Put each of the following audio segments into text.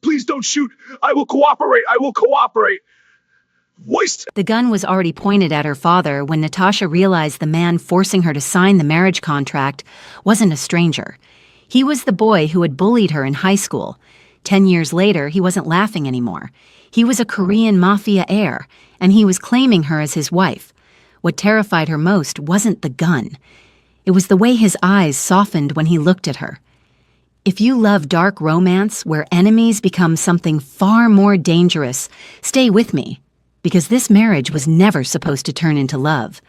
Please don't shoot. I will cooperate. I will cooperate. Voice. The gun was already pointed at her father when Natasha realized the man forcing her to sign the marriage contract wasn't a stranger. He was the boy who had bullied her in high school. 10 years later, he wasn't laughing anymore. He was a Korean Mafia heir, and he was claiming her as his wife. What terrified her most wasn't the gun. It was the way his eyes softened when he looked at her. If you love dark romance where enemies become something far more dangerous, stay with me, because this marriage was never supposed to turn into love.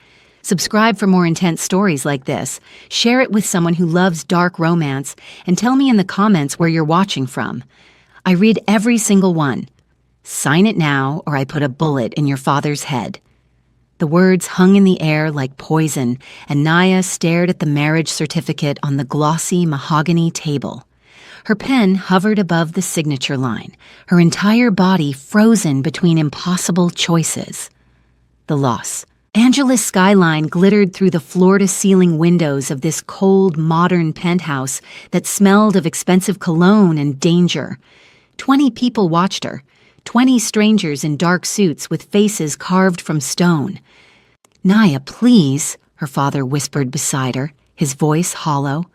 Subscribe for more intense stories like this, share it with someone who loves dark romance, and tell me in the comments where you're watching from. I read every single one. Sign it now, or I put a bullet in your father's head. The words hung in the air like poison, and Naya stared at the marriage certificate on the glossy mahogany table. Her pen hovered above the signature line, her entire body frozen between impossible choices. The loss. Angela's skyline glittered through the floor-to-ceiling windows of this cold, modern penthouse that smelled of expensive cologne and danger. 20 people watched her. 20 strangers in dark suits with faces carved from stone. "Naya, please," her father whispered beside her, his voice hollow.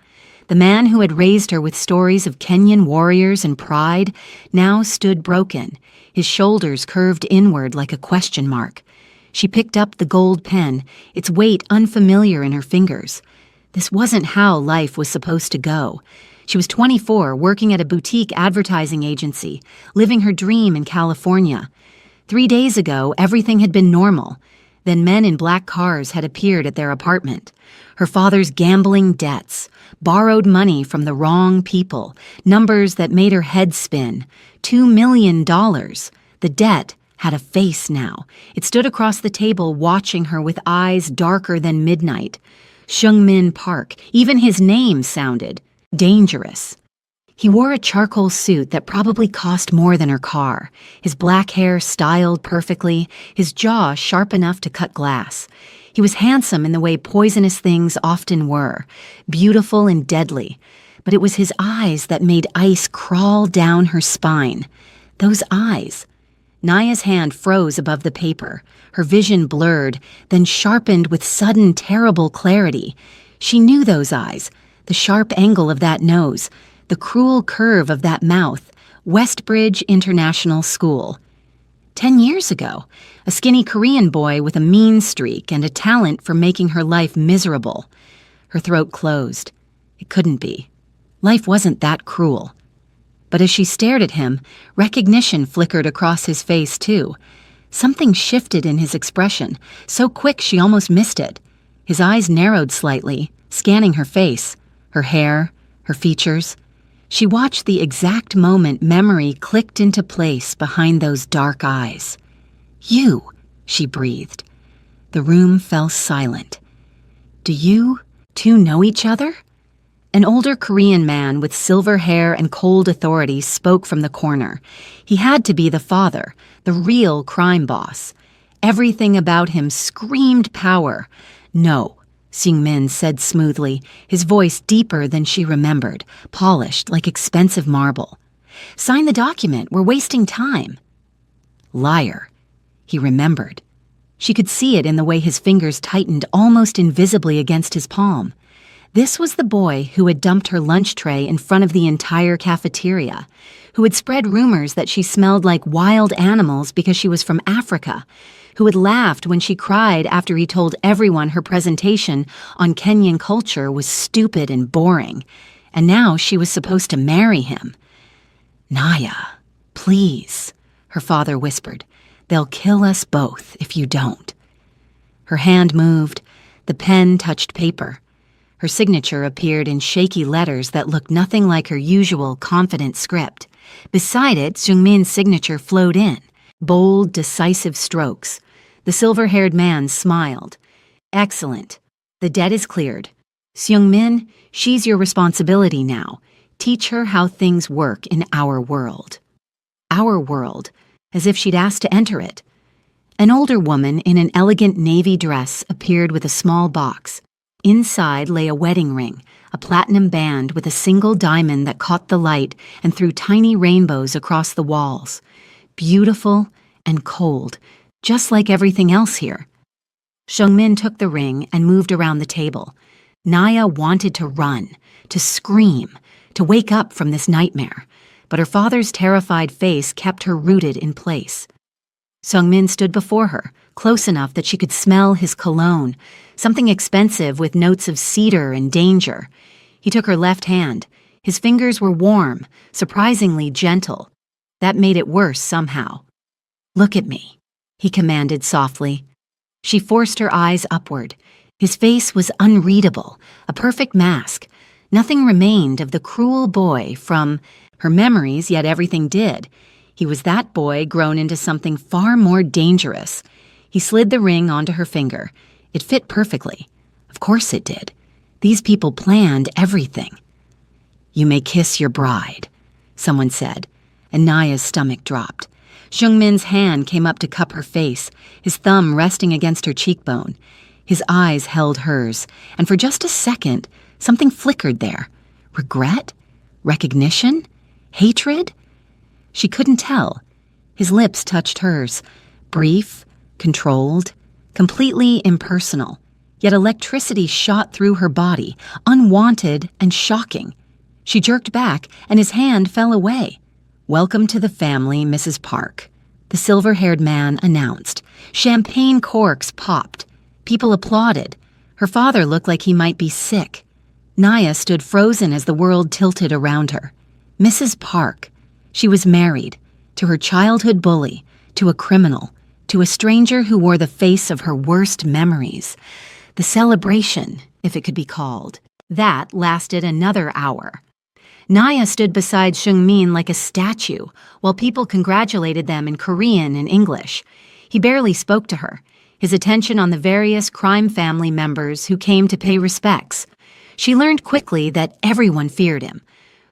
The man who had raised her with stories of Kenyan warriors and pride now stood broken, his shoulders curved inward like a question mark. She picked up the gold pen, its weight unfamiliar in her fingers. This wasn't how life was supposed to go. She was 24, working at a boutique advertising agency, living her dream in California. 3 days ago, everything had been normal. Then men in black cars had appeared at their apartment. Her father's gambling debts, borrowed money from the wrong people, numbers that made her head spin. $2 million. The debt had a face now. It stood across the table watching her with eyes darker than midnight. Seung-min Park, even his name sounded dangerous. He wore a charcoal suit that probably cost more than her car, his black hair styled perfectly, his jaw sharp enough to cut glass. He was handsome in the way poisonous things often were, beautiful and deadly, but it was his eyes that made ice crawl down her spine. Those eyes. Naya's hand froze above the paper, her vision blurred, then sharpened with sudden terrible clarity. She knew those eyes. The sharp angle of that nose, the cruel curve of that mouth, Westbridge International School. 10 years ago, a skinny Korean boy with a mean streak and a talent for making her life miserable. Her throat closed. It couldn't be. Life wasn't that cruel. But as she stared at him, recognition flickered across his face too. Something shifted in his expression, so quick she almost missed it. His eyes narrowed slightly, scanning her face. Her hair, her features. She watched the exact moment memory clicked into place behind those dark eyes. "You," she breathed. The room fell silent. "Do you two know each other?" An older Korean man with silver hair and cold authority spoke from the corner. He had to be the father, the real crime boss. Everything about him screamed power. "No," Seung-min said smoothly, his voice deeper than she remembered, polished like expensive marble. "Sign the document, we're wasting time." Liar. He remembered. She could see it in the way his fingers tightened almost invisibly against his palm. This was the boy who had dumped her lunch tray in front of the entire cafeteria, who had spread rumors that she smelled like wild animals because she was from Africa, who had laughed when she cried after he told everyone her presentation on Kenyan culture was stupid and boring, and now she was supposed to marry him. "Naya, please," her father whispered. "They'll kill us both if you don't." Her hand moved. The pen touched paper. Her signature appeared in shaky letters that looked nothing like her usual confident script. Beside it, Seung-min's signature flowed in. Bold, decisive strokes. The silver-haired man smiled. "Excellent. The debt is cleared. Seung-min, she's your responsibility now. Teach her how things work in our world." Our world, as if she'd asked to enter it. An older woman in an elegant navy dress appeared with a small box. Inside lay a wedding ring, a platinum band with a single diamond that caught the light and threw tiny rainbows across the walls. Beautiful and cold, just like everything else here. Seungmin took the ring and moved around the table. Naya wanted to run, to scream, to wake up from this nightmare, but her father's terrified face kept her rooted in place. Seungmin stood before her, close enough that she could smell his cologne, something expensive with notes of cedar and danger. He took her left hand. His fingers were warm, surprisingly gentle. That made it worse somehow. "Look at me," he commanded softly. She forced her eyes upward. His face was unreadable, a perfect mask. Nothing remained of the cruel boy from her memories, yet everything did. He was that boy grown into something far more dangerous. He slid the ring onto her finger. It fit perfectly. Of course it did. These people planned everything. "You may kiss your bride," someone said, and Naya's stomach dropped. Seungmin's hand came up to cup her face, his thumb resting against her cheekbone. His eyes held hers, and for just a second, something flickered there. Regret? Recognition? Hatred? She couldn't tell. His lips touched hers, brief, controlled, completely impersonal. Yet electricity shot through her body, unwanted and shocking. She jerked back, and his hand fell away. "Welcome to the family, Mrs. Park," the silver-haired man announced. Champagne corks popped. People applauded. Her father looked like he might be sick. Naya stood frozen as the world tilted around her. Mrs. Park. She was married, to her childhood bully, to a criminal, to a stranger who wore the face of her worst memories. The celebration, if it could be called, that lasted another hour. Naya stood beside Seungmin like a statue, while people congratulated them in Korean and English. He barely spoke to her, his attention on the various crime family members who came to pay respects. She learned quickly that everyone feared him.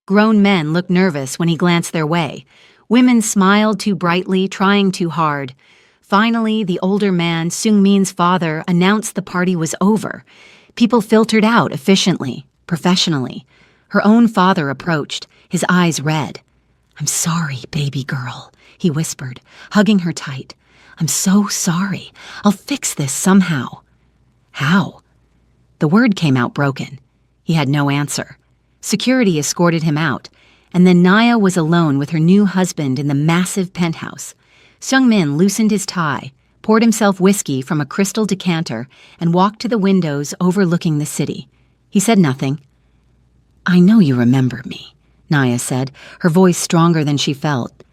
Grown men looked nervous when he glanced their way. Women smiled too brightly, trying too hard. Finally, the older man, Seungmin's father, announced the party was over. People filtered out efficiently, professionally. Her own father approached, his eyes red. "I'm sorry, baby girl," he whispered, hugging her tight. "I'm so sorry. I'll fix this somehow." "How?" The word came out broken. He had no answer. Security escorted him out, and then Naya was alone with her new husband in the massive penthouse. Seungmin loosened his tie, poured himself whiskey from a crystal decanter, and walked to the windows overlooking the city. He said nothing. "I know you remember me," Naya said, her voice stronger than she felt.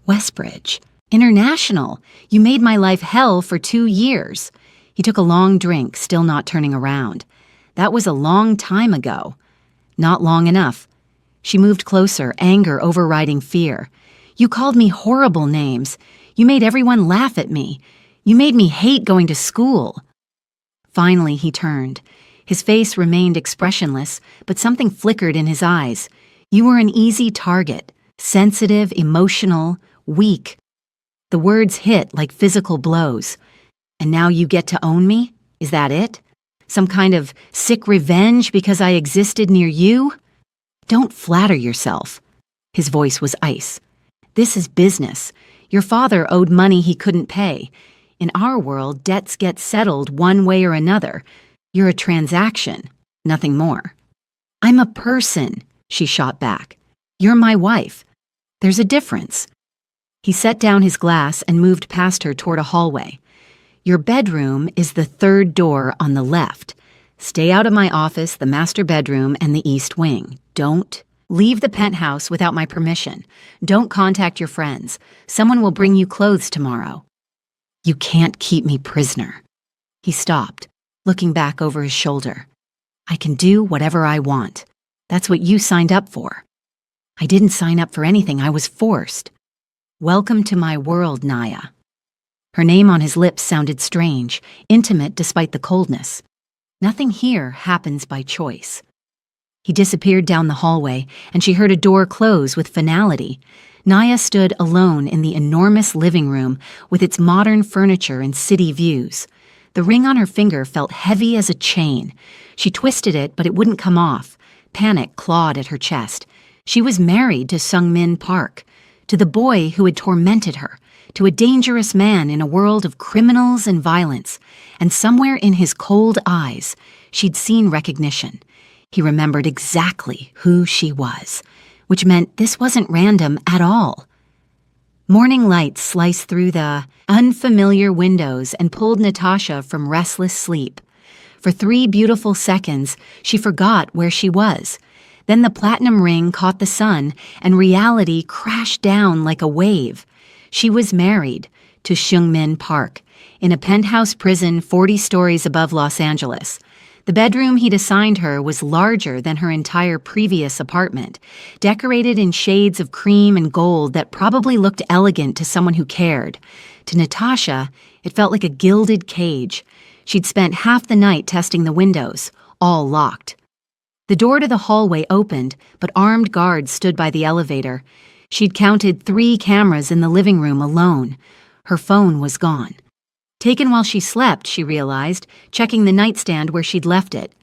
"Westbridge. International. You made my life hell for 2 years." He took a long drink, still not turning around. "That was a long time ago." "Not long enough." She moved closer, anger overriding fear. "You called me horrible names. You made everyone laugh at me. You made me hate going to school." Finally, he turned. His face remained expressionless, but something flickered in his eyes. "You were an easy target, sensitive, emotional, weak." The words hit like physical blows. "And now you get to own me? Is that it? Some kind of sick revenge because I existed near you? Don't flatter yourself." His voice was ice. "This is business. Your father owed money he couldn't pay. In our world, debts get settled one way or another. You're a transaction, nothing more." "I'm a person," she shot back. "You're my wife. There's a difference." He set down his glass and moved past her toward a hallway. "Your bedroom is the third door on the left. Stay out of my office, the master bedroom, and the east wing. Don't leave the penthouse without my permission. Don't contact your friends. Someone will bring you clothes tomorrow." "You can't keep me prisoner." He stopped, looking back over his shoulder. "I can do whatever I want. That's what you signed up for." "I didn't sign up for anything. I was forced." "Welcome to my world, Naya." Her name on his lips sounded strange, intimate despite the coldness. Nothing here happens by choice. He disappeared down the hallway, and she heard a door close with finality. Naya stood alone in the enormous living room with its modern furniture and city views. The ring on her finger felt heavy as a chain. She twisted it, but it wouldn't come off. Panic clawed at her chest. She was married to Sung-min Park, to the boy who had tormented her, to a dangerous man in a world of criminals and violence, and somewhere in his cold eyes, she'd seen recognition. He remembered exactly who she was, which meant this wasn't random at all. Morning light sliced through the unfamiliar windows and pulled Natasha from restless sleep. For 3 beautiful seconds, she forgot where she was. Then the platinum ring caught the sun, and reality crashed down like a wave. She was married to Sung-min Park in a penthouse prison 40 stories above Los Angeles. The bedroom he'd assigned her was larger than her entire previous apartment, decorated in shades of cream and gold that probably looked elegant to someone who cared. To Natasha, it felt like a gilded cage. She'd spent half the night testing the windows, all locked. The door to the hallway opened, but armed guards stood by the elevator. She'd counted 3 cameras in the living room alone. Her phone was gone. Taken while she slept, she realized, checking the nightstand where she'd left it.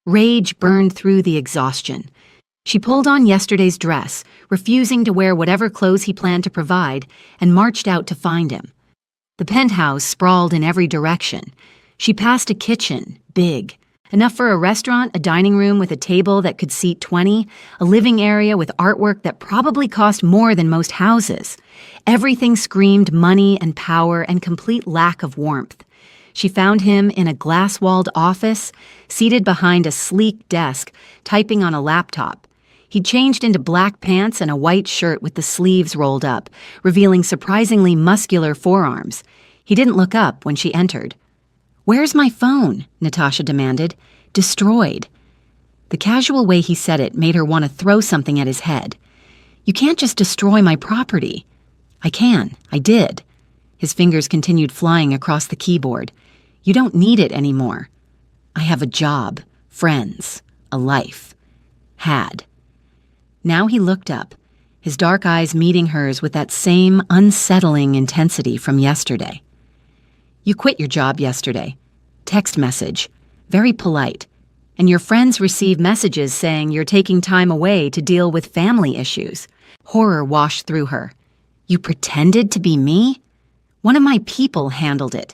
Rage burned through the exhaustion. She pulled on yesterday's dress, refusing to wear whatever clothes he planned to provide, and marched out to find him. The penthouse sprawled in every direction. She passed a kitchen, big, enough for a restaurant, a dining room with a table that could seat 20, a living area with artwork that probably cost more than most houses. Everything screamed money and power and complete lack of warmth. She found him in a glass-walled office, seated behind a sleek desk, typing on a laptop. He'd changed into black pants and a white shirt with the sleeves rolled up, revealing surprisingly muscular forearms. He didn't look up when she entered. "Where's my phone?" Natasha demanded. "Destroyed." The casual way he said it made her want to throw something at his head. "You can't just destroy my property." "I can. I did." His fingers continued flying across the keyboard. "You don't need it anymore." "I have a job, friends, a life." Had. Now he looked up, his dark eyes meeting hers with that same unsettling intensity from yesterday. "You quit your job yesterday. Text message. Very polite. And your friends receive messages saying you're taking time away to deal with family issues." Horror washed through her. "You pretended to be me? One of my people handled it.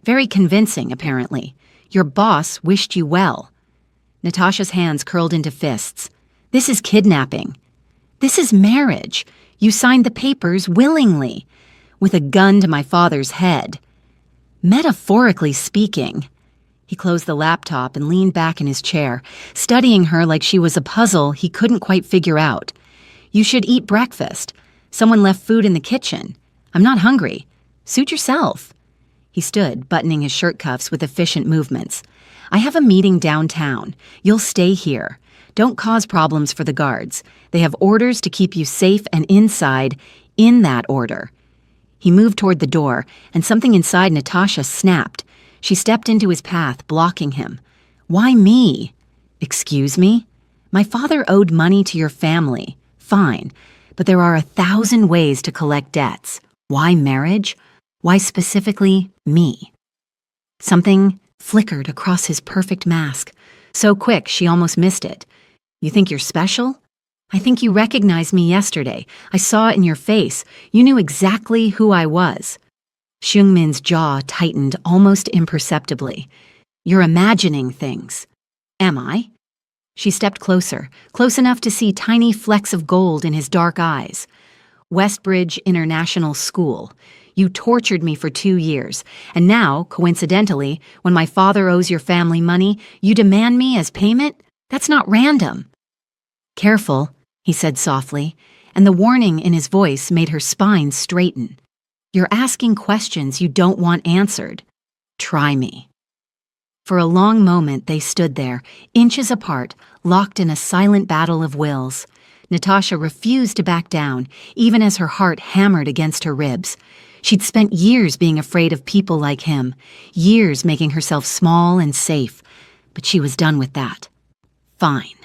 Very convincing, apparently. Your boss wished you well." Natasha's hands curled into fists. "This is kidnapping. This is marriage. You signed the papers willingly, with a gun to my father's head. Metaphorically speaking." He closed the laptop and leaned back in his chair, studying her like she was a puzzle he couldn't quite figure out. "You should eat breakfast. Someone left food in the kitchen. I'm not hungry. Suit yourself." He stood, buttoning his shirt cuffs with efficient movements. "I have a meeting downtown. You'll stay here. Don't cause problems for the guards. They have orders to keep you safe and inside, in that order." He moved toward the door, and something inside Natasha snapped. She stepped into his path, blocking him. "Why me?" "Excuse me? My father owed money to your family. Fine. But there are 1,000 ways to collect debts. Why marriage? Why specifically me?" Something flickered across his perfect mask, so quick she almost missed it. "You think you're special? I think you recognized me yesterday. I saw it in your face. You knew exactly who I was." Sung-min's jaw tightened almost imperceptibly. "You're imagining things." "Am I?" She stepped closer, close enough to see tiny flecks of gold in his dark eyes. "Westbridge International School. You tortured me for 2 years, and now, coincidentally, when my father owes your family money, you demand me as payment? That's not random." "Careful," he said softly, and the warning in his voice made her spine straighten. "You're asking questions you don't want answered. Try me." For a long moment they stood there, inches apart, locked in a silent battle of wills. Natasha refused to back down, even as her heart hammered against her ribs. She'd spent years being afraid of people like him, years making herself small and safe, but she was done with that. "Fine."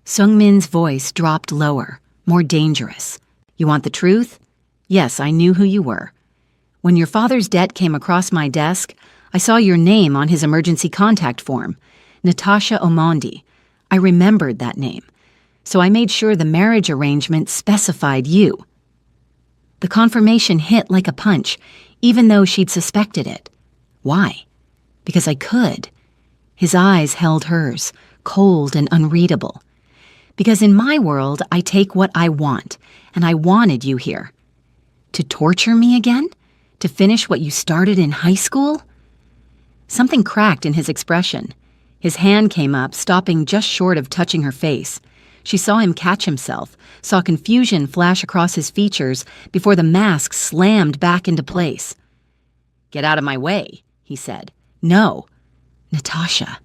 Sung-min's voice dropped lower, more dangerous. "You want the truth? Yes, I knew who you were. When your father's debt came across my desk, I saw your name on his emergency contact form, Natasha Omondi. I remembered that name, so I made sure the marriage arrangement specified you. The confirmation hit like a punch, even though she'd suspected it. Why? Because I could. His eyes held hers, cold and unreadable. Because in my world, I take what I want, and I wanted you here. To torture me again? To finish what you started in high school? Something cracked in his expression. His hand came up, stopping just short of touching her face. She saw him catch himself, saw confusion flash across his features before the mask slammed back into place. "Get out of my way," he said. "No." "Natasha."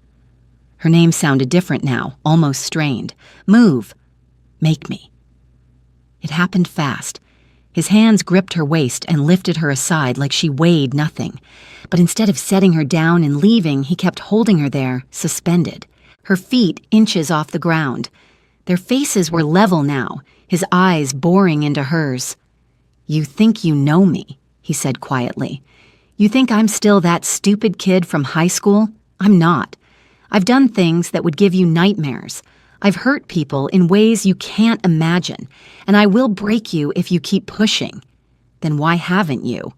Her name sounded different now, almost strained. "Move. Make me." It happened fast. His hands gripped her waist and lifted her aside like she weighed nothing. But instead of setting her down and leaving, he kept holding her there, suspended. Her feet inches off the ground. Their faces were level now, his eyes boring into hers. "You think you know me," he said quietly. "You think I'm still that stupid kid from high school? I'm not. I've done things that would give you nightmares. I've hurt people in ways you can't imagine, and I will break you if you keep pushing." "Then why haven't you?"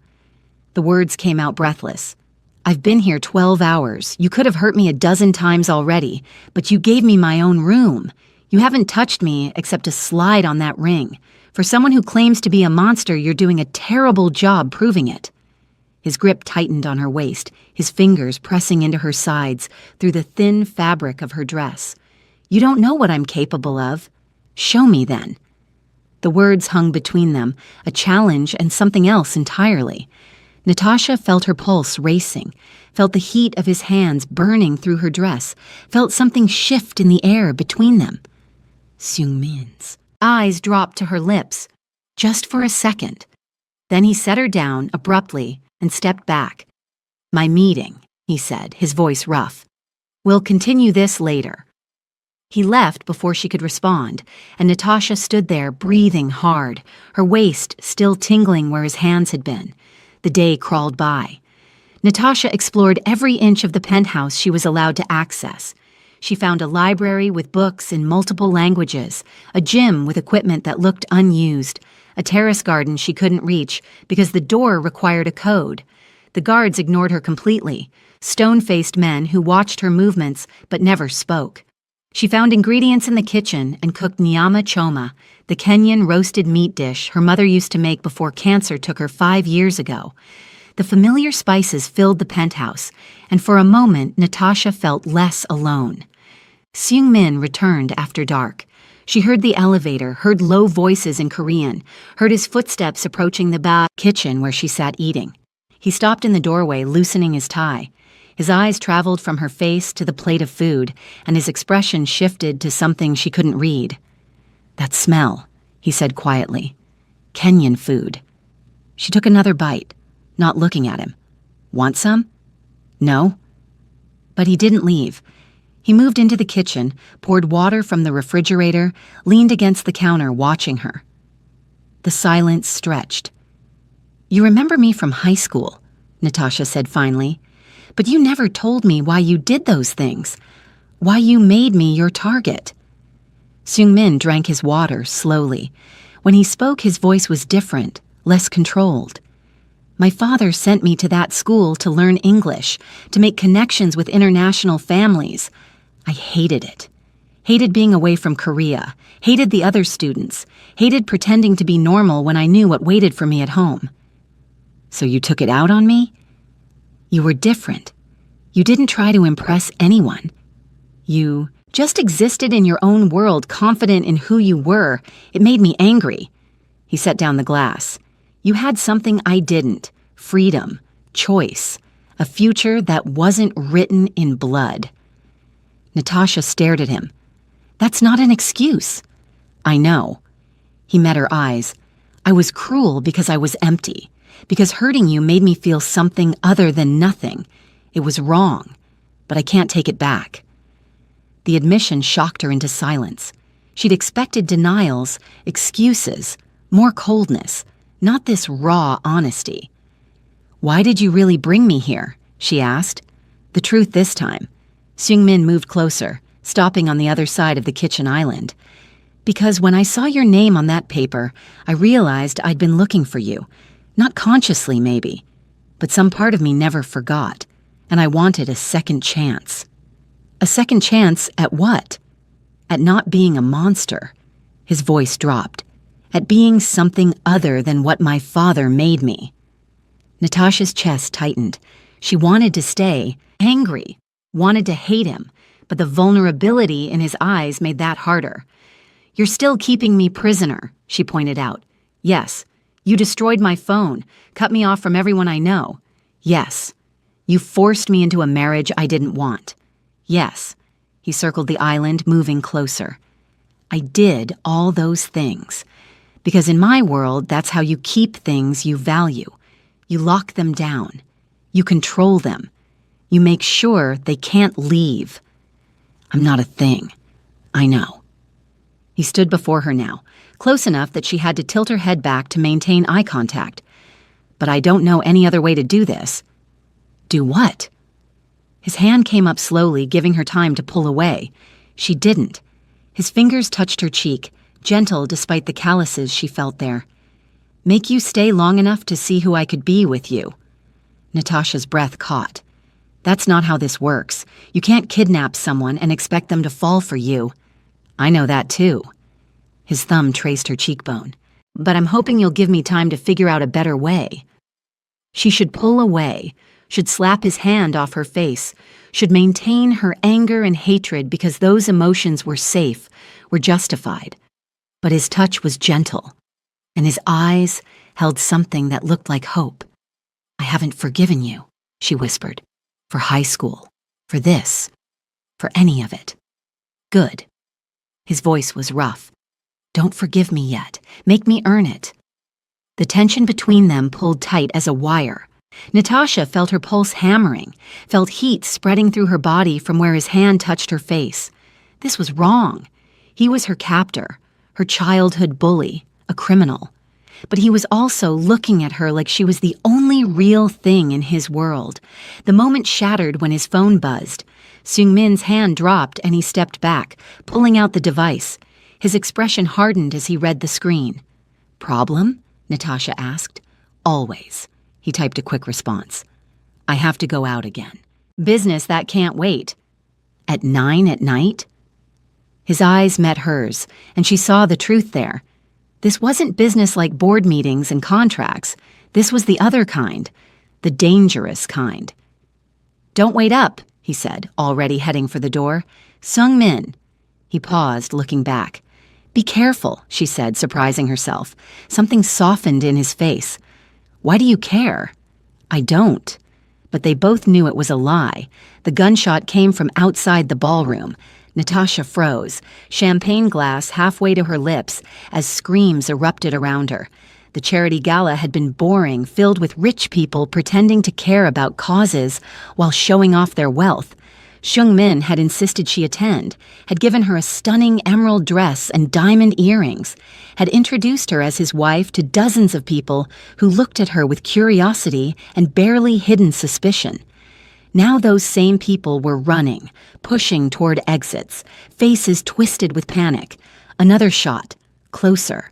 The words came out breathless. "I've been here 12 hours. You could have hurt me a dozen times already, but you gave me my own room. You haven't touched me except to slide on that ring. For someone who claims to be a monster, you're doing a terrible job proving it." His grip tightened on her waist, his fingers pressing into her sides through the thin fabric of her dress. "You don't know what I'm capable of. Show me then." The words hung between them, a challenge and something else entirely. Natasha felt her pulse racing, felt the heat of his hands burning through her dress, felt something shift in the air between them. Seung-min's eyes dropped to her lips, just for a second. Then he set her down abruptly and stepped back. "My meeting," he said, his voice rough. "We'll continue this later." He left before she could respond, and Natasha stood there breathing hard, her waist still tingling where his hands had been. The day crawled by. Natasha explored every inch of the penthouse she was allowed to access. She found a library with books in multiple languages, a gym with equipment that looked unused, a terrace garden she couldn't reach because the door required a code. The guards ignored her completely, stone-faced men who watched her movements but never spoke. She found ingredients in the kitchen and cooked nyama choma, the Kenyan roasted meat dish her mother used to make before cancer took her 5 years ago. The familiar spices filled the penthouse, and for a moment Natasha felt less alone. Seung-min returned after dark. She heard the elevator, heard low voices in Korean, heard his footsteps approaching the kitchen where she sat eating. He stopped in the doorway, loosening his tie. His eyes traveled from her face to the plate of food, and his expression shifted to something she couldn't read. "That smell," he said quietly. "Kenyan food." She took another bite, not looking at him. "Want some?" "No." But he didn't leave. He moved into the kitchen, poured water from the refrigerator, leaned against the counter watching her. The silence stretched. "You remember me from high school," Natasha said finally. "But you never told me why you did those things, why you made me your target." Seung-min drank his water slowly. When he spoke, his voice was different, less controlled. "My father sent me to that school to learn English, to make connections with international families. I hated it. Hated being away from Korea, hated the other students, hated pretending to be normal when I knew what waited for me at home." "So you took it out on me?" "You were different. You didn't try to impress anyone. You just existed in your own world, confident in who you were. It made me angry." He set down the glass. "You had something I didn't. Freedom, choice, a future that wasn't written in blood." Natasha stared at him. "That's not an excuse." "I know." He met her eyes. "I was cruel because I was empty. Because hurting you made me feel something other than nothing. It was wrong, but I can't take it back." The admission shocked her into silence. She'd expected denials, excuses, more coldness, not this raw honesty. "Why did you really bring me here?" she asked. The truth this time. Seung-min moved closer, stopping on the other side of the kitchen island. "Because when I saw your name on that paper, I realized I'd been looking for you. Not consciously, maybe. But some part of me never forgot, and I wanted a second chance." "A second chance at what?" "At not being a monster." His voice dropped. "At being something other than what my father made me." Natasha's chest tightened. She wanted to stay angry, wanted to hate him, but the vulnerability in his eyes made that harder. "You're still keeping me prisoner," she pointed out. "Yes. You destroyed my phone, cut me off from everyone I know. Yes. You forced me into a marriage I didn't want. Yes." He circled the island, moving closer. "I did all those things. Because in my world, that's how you keep things you value. You lock them down. You control them. You make sure they can't leave." "I'm not a thing. I know." He stood before her now, close enough that she had to tilt her head back to maintain eye contact. "But I don't know any other way to do this." "Do what?" His hand came up slowly, giving her time to pull away. She didn't. His fingers touched her cheek, gentle despite the calluses she felt there. "Make you stay long enough to see who I could be with you." Natasha's breath caught. "That's not how this works. You can't kidnap someone and expect them to fall for you." "I know that too." His thumb traced her cheekbone. "But I'm hoping you'll give me time to figure out a better way." She should pull away, should slap his hand off her face, should maintain her anger and hatred because those emotions were safe, were justified. But his touch was gentle, and his eyes held something that looked like hope. "I haven't forgiven you," she whispered. "For high school, for this, for any of it." "Good." His voice was rough. "Don't forgive me yet. Make me earn it." The tension between them pulled tight as a wire. Natasha felt her pulse hammering, felt heat spreading through her body from where his hand touched her face. This was wrong. He was her captor, her childhood bully, a criminal. But he was also looking at her like she was the only real thing in his world. The moment shattered when his phone buzzed. Seung-min's hand dropped and he stepped back, pulling out the device. His expression hardened as he read the screen. "Problem?" Natasha asked. "Always." He typed a quick response. "I have to go out again. Business that can't wait." "At 9 at night?" His eyes met hers, and she saw the truth there. This wasn't business like board meetings and contracts. This was the other kind, the dangerous kind. "Don't wait up," he said, already heading for the door. "Seung-min." He paused, looking back. "Be careful," she said, surprising herself. Something softened in his face. "Why do you care?" "I don't." But they both knew it was a lie. The gunshot came from outside the ballroom. Natasha froze, champagne glass halfway to her lips, as screams erupted around her. The charity gala had been boring, filled with rich people pretending to care about causes while showing off their wealth. Seung-min had insisted she attend, had given her a stunning emerald dress and diamond earrings, had introduced her as his wife to dozens of people who looked at her with curiosity and barely hidden suspicion. Now those same people were running, pushing toward exits, faces twisted with panic. Another shot, closer.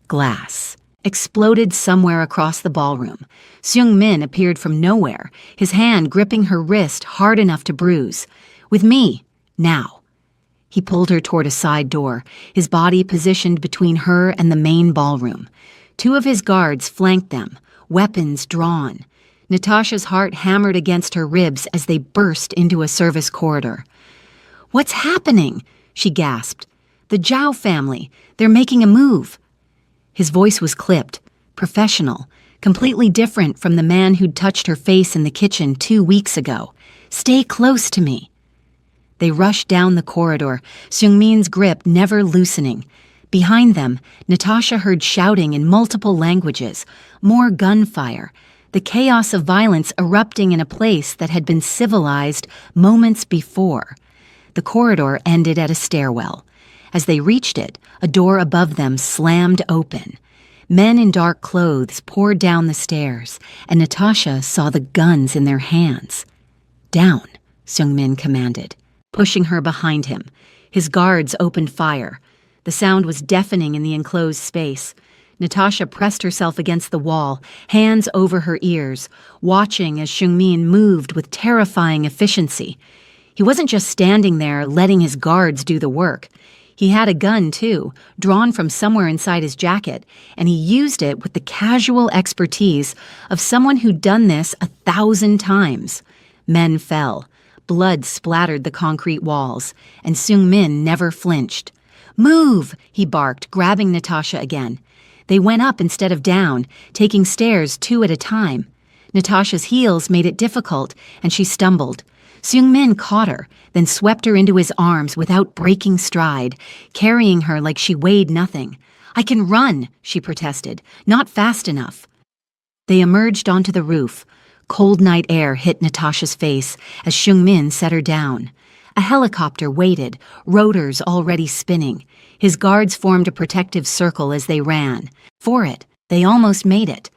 Glass exploded somewhere across the ballroom. Seung-min appeared from nowhere, his hand gripping her wrist hard enough to bruise. "With me, now." He pulled her toward a side door, his body positioned between her and the main ballroom. Two of his guards flanked them, weapons drawn. Natasha's heart hammered against her ribs as they burst into a service corridor. "What's happening?" she gasped. "The Zhao family, they're making a move." His voice was clipped, professional, completely different from the man who'd touched her face in the kitchen 2 weeks ago. "Stay close to me." They rushed down the corridor, Seung-min's grip never loosening. Behind them, Natasha heard shouting in multiple languages, more gunfire, the chaos of violence erupting in a place that had been civilized moments before. The corridor ended at a stairwell. As they reached it, a door above them slammed open. Men in dark clothes poured down the stairs, and Natasha saw the guns in their hands. "Down," Seung-min commanded. pushing her behind him. His guards opened fire. The sound was deafening in the enclosed space. Natasha pressed herself against the wall, hands over her ears, watching as Seungmin moved with terrifying efficiency. He wasn't just standing there letting his guards do the work. He had a gun, too, drawn from somewhere inside his jacket, and he used it with the casual expertise of someone who'd done this 1,000 times. Men fell. Blood splattered the concrete walls, and Seungmin never flinched. "Move!" he barked, grabbing Natasha again. They went up instead of down, taking stairs 2 at a time. Natasha's heels made it difficult, and she stumbled. Seungmin caught her, then swept her into his arms without breaking stride, carrying her like she weighed nothing. "I can run," she protested, "not fast enough." They emerged onto the roof. Cold night air hit Natasha's face as Seungmin set her down. A helicopter waited, rotors already spinning. His guards formed a protective circle as they ran. For it, they almost made it.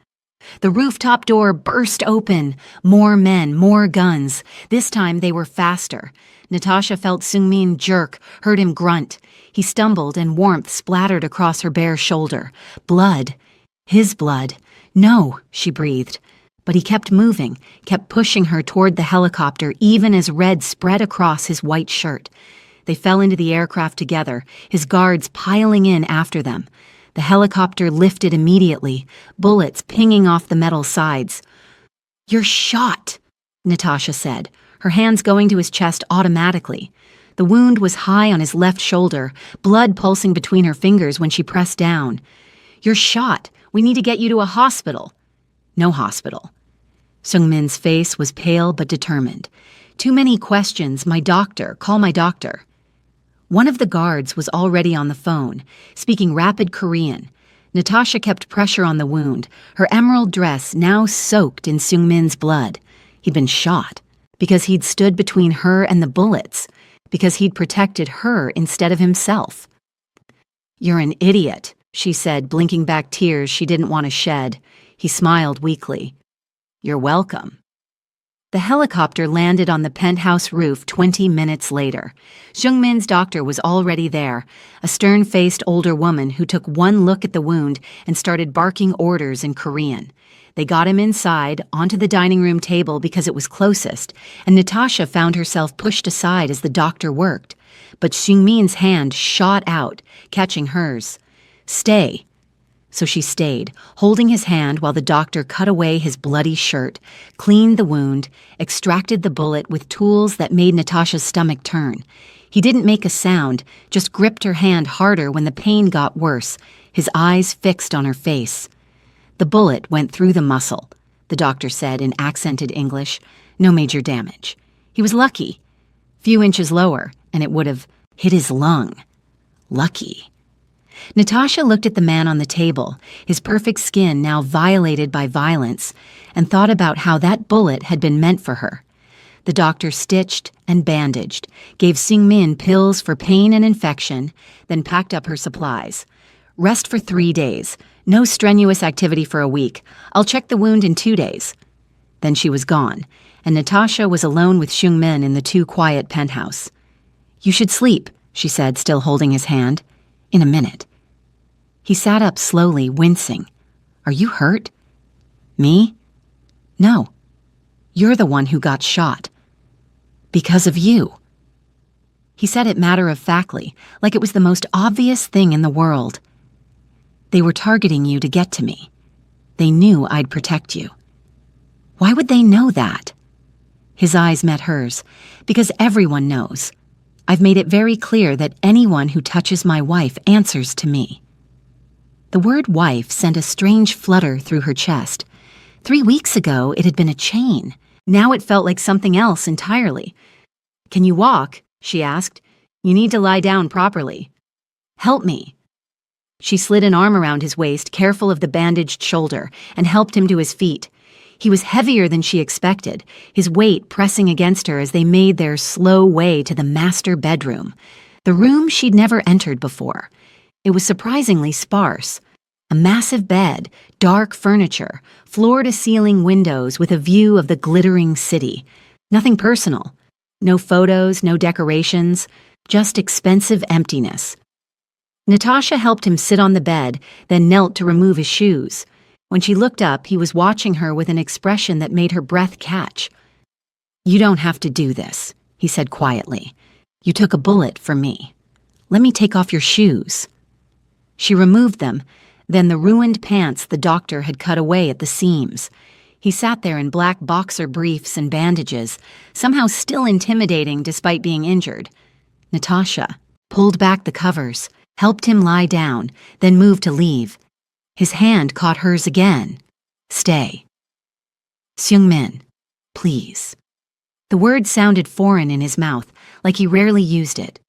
The rooftop door burst open. More men, more guns. This time they were faster. Natasha felt Seungmin jerk, heard him grunt. He stumbled and warmth splattered across her bare shoulder. Blood. His blood. "No," she breathed. But he kept moving, kept pushing her toward the helicopter even as red spread across his white shirt. They fell into the aircraft together, his guards piling in after them. The helicopter lifted immediately, bullets pinging off the metal sides. "You're shot," Natasha said, her hands going to his chest automatically. The wound was high on his left shoulder, blood pulsing between her fingers when she pressed down. "You're shot. We need to get you to a hospital." "No hospital." Seungmin's face was pale but determined. "Too many questions. My doctor. Call my doctor." One of the guards was already on the phone, speaking rapid Korean. Natasha kept pressure on the wound, her emerald dress now soaked in Seungmin's blood. He'd been shot because he'd stood between her and the bullets, because he'd protected her instead of himself. "You're an idiot," she said, blinking back tears she didn't want to shed. He smiled weakly. "You're welcome." The helicopter landed on the penthouse roof 20 minutes later. Seungmin's doctor was already there, a stern-faced older woman who took one look at the wound and started barking orders in Korean. They got him inside, onto the dining room table because it was closest, and Natasha found herself pushed aside as the doctor worked. But Seungmin's hand shot out, catching hers. "Stay." So she stayed, holding his hand while the doctor cut away his bloody shirt, cleaned the wound, extracted the bullet with tools that made Natasha's stomach turn. He didn't make a sound, just gripped her hand harder when the pain got worse, his eyes fixed on her face. "The bullet went through the muscle," the doctor said in accented English. "No major damage. He was lucky. Few inches lower, and it would have hit his lung. Lucky." Natasha looked at the man on the table, his perfect skin now violated by violence, and thought about how that bullet had been meant for her. The doctor stitched and bandaged, gave Seungmin pills for pain and infection, then packed up her supplies. "Rest for 3 days. No strenuous activity for a week. I'll check the wound in 2 days." Then she was gone, and Natasha was alone with Seungmin in the too quiet penthouse. "You should sleep," she said, still holding his hand. "In a minute." He sat up slowly, wincing. "Are you hurt?" "Me?" "No. You're the one who got shot. Because of you." He said it matter-of-factly, like it was the most obvious thing in the world. "They were targeting you to get to me. They knew I'd protect you." "Why would they know that?" His eyes met hers. "Because everyone knows. I've made it very clear that anyone who touches my wife answers to me." The word wife sent a strange flutter through her chest. 3 weeks ago, it had been a chain. Now it felt like something else entirely. "Can you walk?" she asked. "You need to lie down properly." "Help me." She slid an arm around his waist, careful of the bandaged shoulder, and helped him to his feet. He was heavier than she expected, his weight pressing against her as they made their slow way to the master bedroom, the room she'd never entered before. It was surprisingly sparse. A massive bed, dark furniture, floor-to-ceiling windows with a view of the glittering city. Nothing personal, No photos, no decorations, just expensive emptiness. Natasha helped him sit on the bed, then knelt to remove his shoes. When she looked up, he was watching her with an expression that made her breath catch. "You don't have to do this," he said quietly. "You took a bullet for me. Let me take off your shoes." She removed them, then the ruined pants the doctor had cut away at the seams. He sat there in black boxer briefs and bandages, somehow still intimidating despite being injured. Natasha pulled back the covers, helped him lie down, then moved to leave. His hand caught hers again. "Stay." "Seung-min, please." The word sounded foreign in his mouth, like he rarely used it.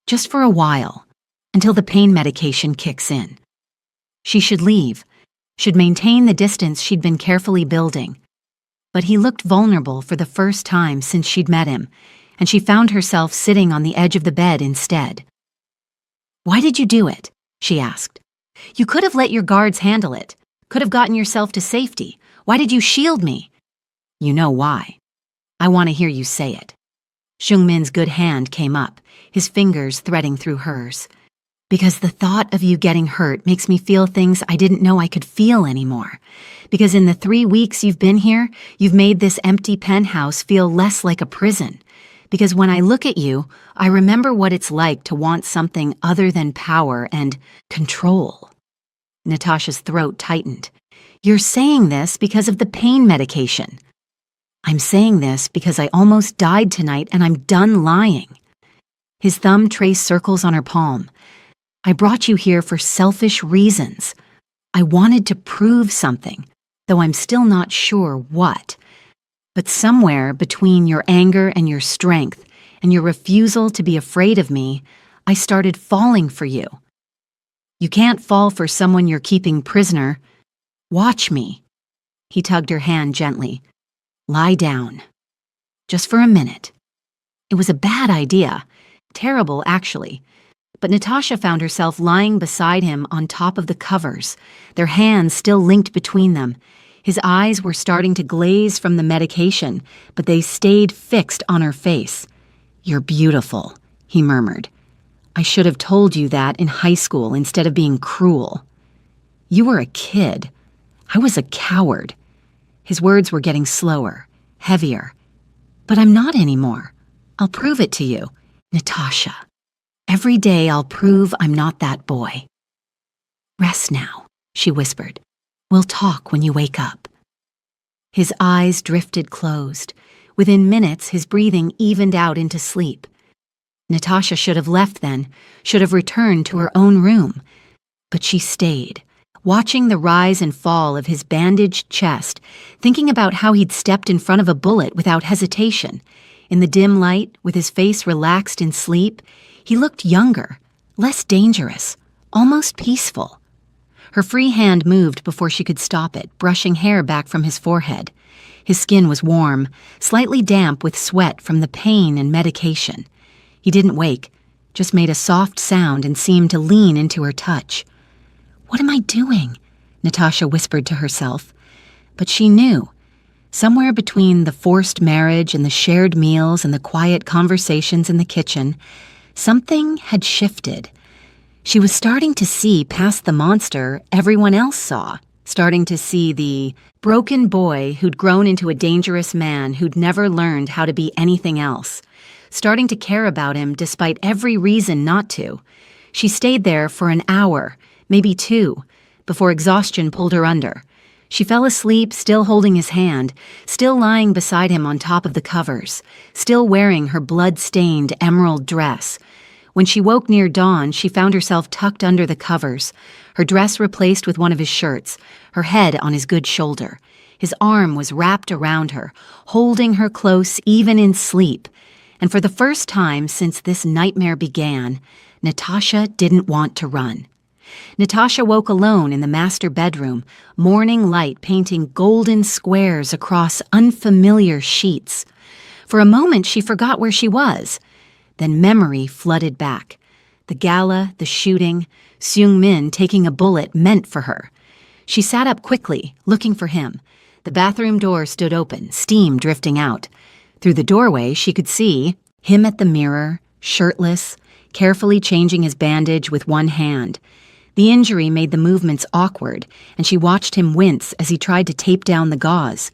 "Just for a while, until the pain medication kicks in." She should leave, should maintain the distance she'd been carefully building. But he looked vulnerable for the first time since she'd met him, and she found herself sitting on the edge of the bed instead. "Why did you do it?" she asked. "You could have let your guards handle it, could have gotten yourself to safety. Why did you shield me?" "You know why. I want to hear you say it." Seung-min's good hand came up, his fingers threading through hers. "Because the thought of you getting hurt makes me feel things I didn't know I could feel anymore. Because in the 3 weeks you've been here, you've made this empty penthouse feel less like a prison. Because when I look at you, I remember what it's like to want something other than power and control." Natasha's throat tightened. "You're saying this because of the pain medication." "I'm saying this because I almost died tonight and I'm done lying." His thumb traced circles on her palm. "I brought you here for selfish reasons. I wanted to prove something, though I'm still not sure what. But somewhere between your anger and your strength and your refusal to be afraid of me, I started falling for you. You can't fall for someone you're keeping prisoner. Watch me." He tugged her hand gently. "Lie down. Just for a minute." It was a bad idea. Terrible, actually. But Natasha found herself lying beside him on top of the covers, their hands still linked between them. His eyes were starting to glaze from the medication, but they stayed fixed on her face. "You're beautiful," he murmured. "I should have told you that in high school instead of being cruel. You were a kid. I was a coward." His words were getting slower, heavier. "But I'm not anymore. I'll prove it to you, Natasha. Every day I'll prove I'm not that boy." "Rest now," she whispered. "We'll talk when you wake up." His eyes drifted closed. Within minutes, his breathing evened out into sleep. Natasha should have left then, should have returned to her own room. But she stayed, watching the rise and fall of his bandaged chest, thinking about how he'd stepped in front of a bullet without hesitation. In the dim light, with his face relaxed in sleep, he looked younger, less dangerous, almost peaceful. Her free hand moved before she could stop it, brushing hair back from his forehead. His skin was warm, slightly damp with sweat from the pain and medication. He didn't wake, just made a soft sound and seemed to lean into her touch. "What am I doing?" Natasha whispered to herself. But she knew. Somewhere between the forced marriage and the shared meals and the quiet conversations in the kitchen, something had shifted. She was starting to see past the monster everyone else saw, starting to see the broken boy who'd grown into a dangerous man who'd never learned how to be anything else, starting to care about him despite every reason not to. She stayed there for an hour, maybe 2, before exhaustion pulled her under. She fell asleep, still holding his hand, still lying beside him on top of the covers, still wearing her blood-stained emerald dress. When she woke near dawn, she found herself tucked under the covers, her dress replaced with one of his shirts, her head on his good shoulder. His arm was wrapped around her, holding her close even in sleep. And for the first time since this nightmare began, Natasha didn't want to run. Natasha woke alone in the master bedroom, morning light painting golden squares across unfamiliar sheets. For a moment, she forgot where she was. Then memory flooded back. The gala, the shooting, Seung-min taking a bullet meant for her. She sat up quickly, looking for him. The bathroom door stood open, steam drifting out. Through the doorway, she could see him at the mirror, shirtless, carefully changing his bandage with one hand. The injury made the movements awkward, and she watched him wince as he tried to tape down the gauze.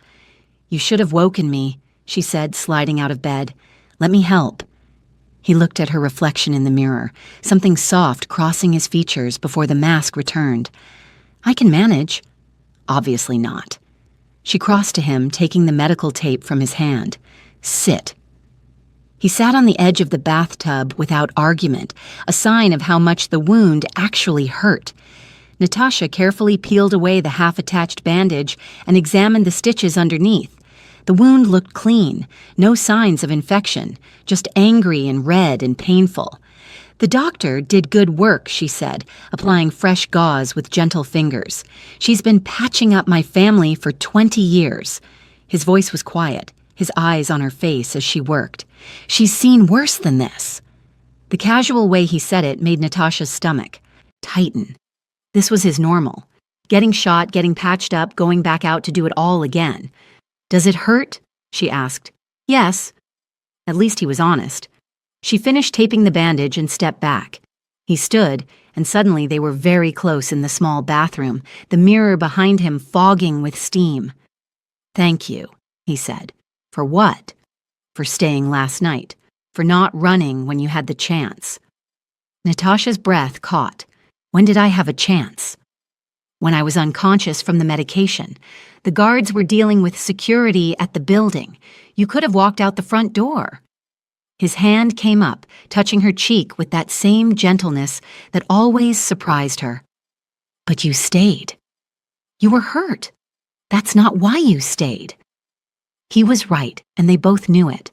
"You should have woken me," she said, sliding out of bed. "Let me help." He looked at her reflection in the mirror, something soft crossing his features before the mask returned. "I can manage." Obviously not. She crossed to him, taking the medical tape from his hand. "Sit." He sat on the edge of the bathtub without argument, a sign of how much the wound actually hurt. Natasha carefully peeled away the half-attached bandage and examined the stitches underneath. The wound looked clean, no signs of infection, just angry and red and painful. "The doctor did good work," she said, applying fresh gauze with gentle fingers. "She's been patching up my family for 20 years. His voice was quiet, his eyes on her face as she worked. "She's seen worse than this." The casual way he said it made Natasha's stomach tighten. This was his normal. Getting shot, getting patched up, going back out to do it all again. "Does it hurt?" she asked. "Yes." At least he was honest. She finished taping the bandage and stepped back. He stood, and suddenly they were very close in the small bathroom, the mirror behind him fogging with steam. "Thank you," he said. "For what?" "For staying last night. For not running when you had the chance." Natasha's breath caught. When did I have a chance? When I was unconscious from the medication. The guards were dealing with security at the building. You could have walked out the front door. His hand came up, touching her cheek with that same gentleness that always surprised her. "But you stayed. You were hurt. That's not why you stayed." He was right, and they both knew it.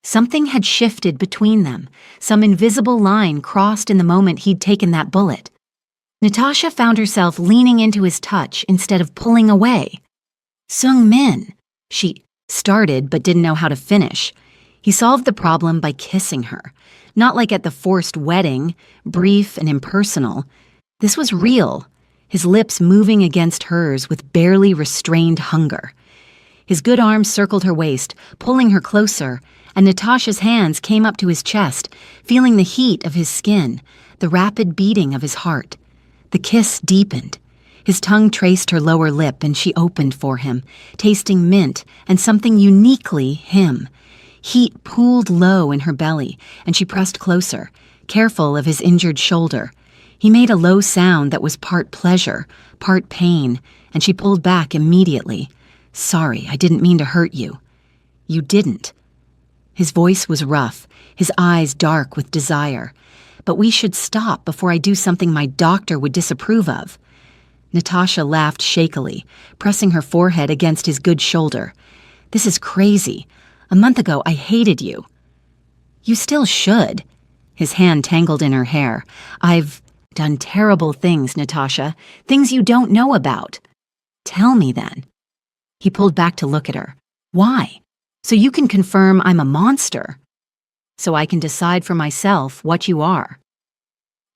Something had shifted between them. Some invisible line crossed in the moment he'd taken that bullet. Natasha found herself leaning into his touch instead of pulling away. "Sung-min," she started but didn't know how to finish. He solved the problem by kissing her. Not like at the forced wedding, brief and impersonal. This was real, his lips moving against hers with barely restrained hunger. His good arm circled her waist, pulling her closer, and Natasha's hands came up to his chest, feeling the heat of his skin, the rapid beating of his heart. The kiss deepened. His tongue traced her lower lip and she opened for him, tasting mint and something uniquely him. Heat pooled low in her belly, and she pressed closer, careful of his injured shoulder. He made a low sound that was part pleasure, part pain, and she pulled back immediately. "Sorry, I didn't mean to hurt you." "You didn't." His voice was rough, his eyes dark with desire. "But we should stop before I do something my doctor would disapprove of." Natasha laughed shakily, pressing her forehead against his good shoulder. "This is crazy. A month ago, I hated you." "You still should." His hand tangled in her hair. "I've done terrible things, Natasha. Things you don't know about." "Tell me then." He pulled back to look at her. "Why? So you can confirm I'm a monster. So I can decide for myself what you are."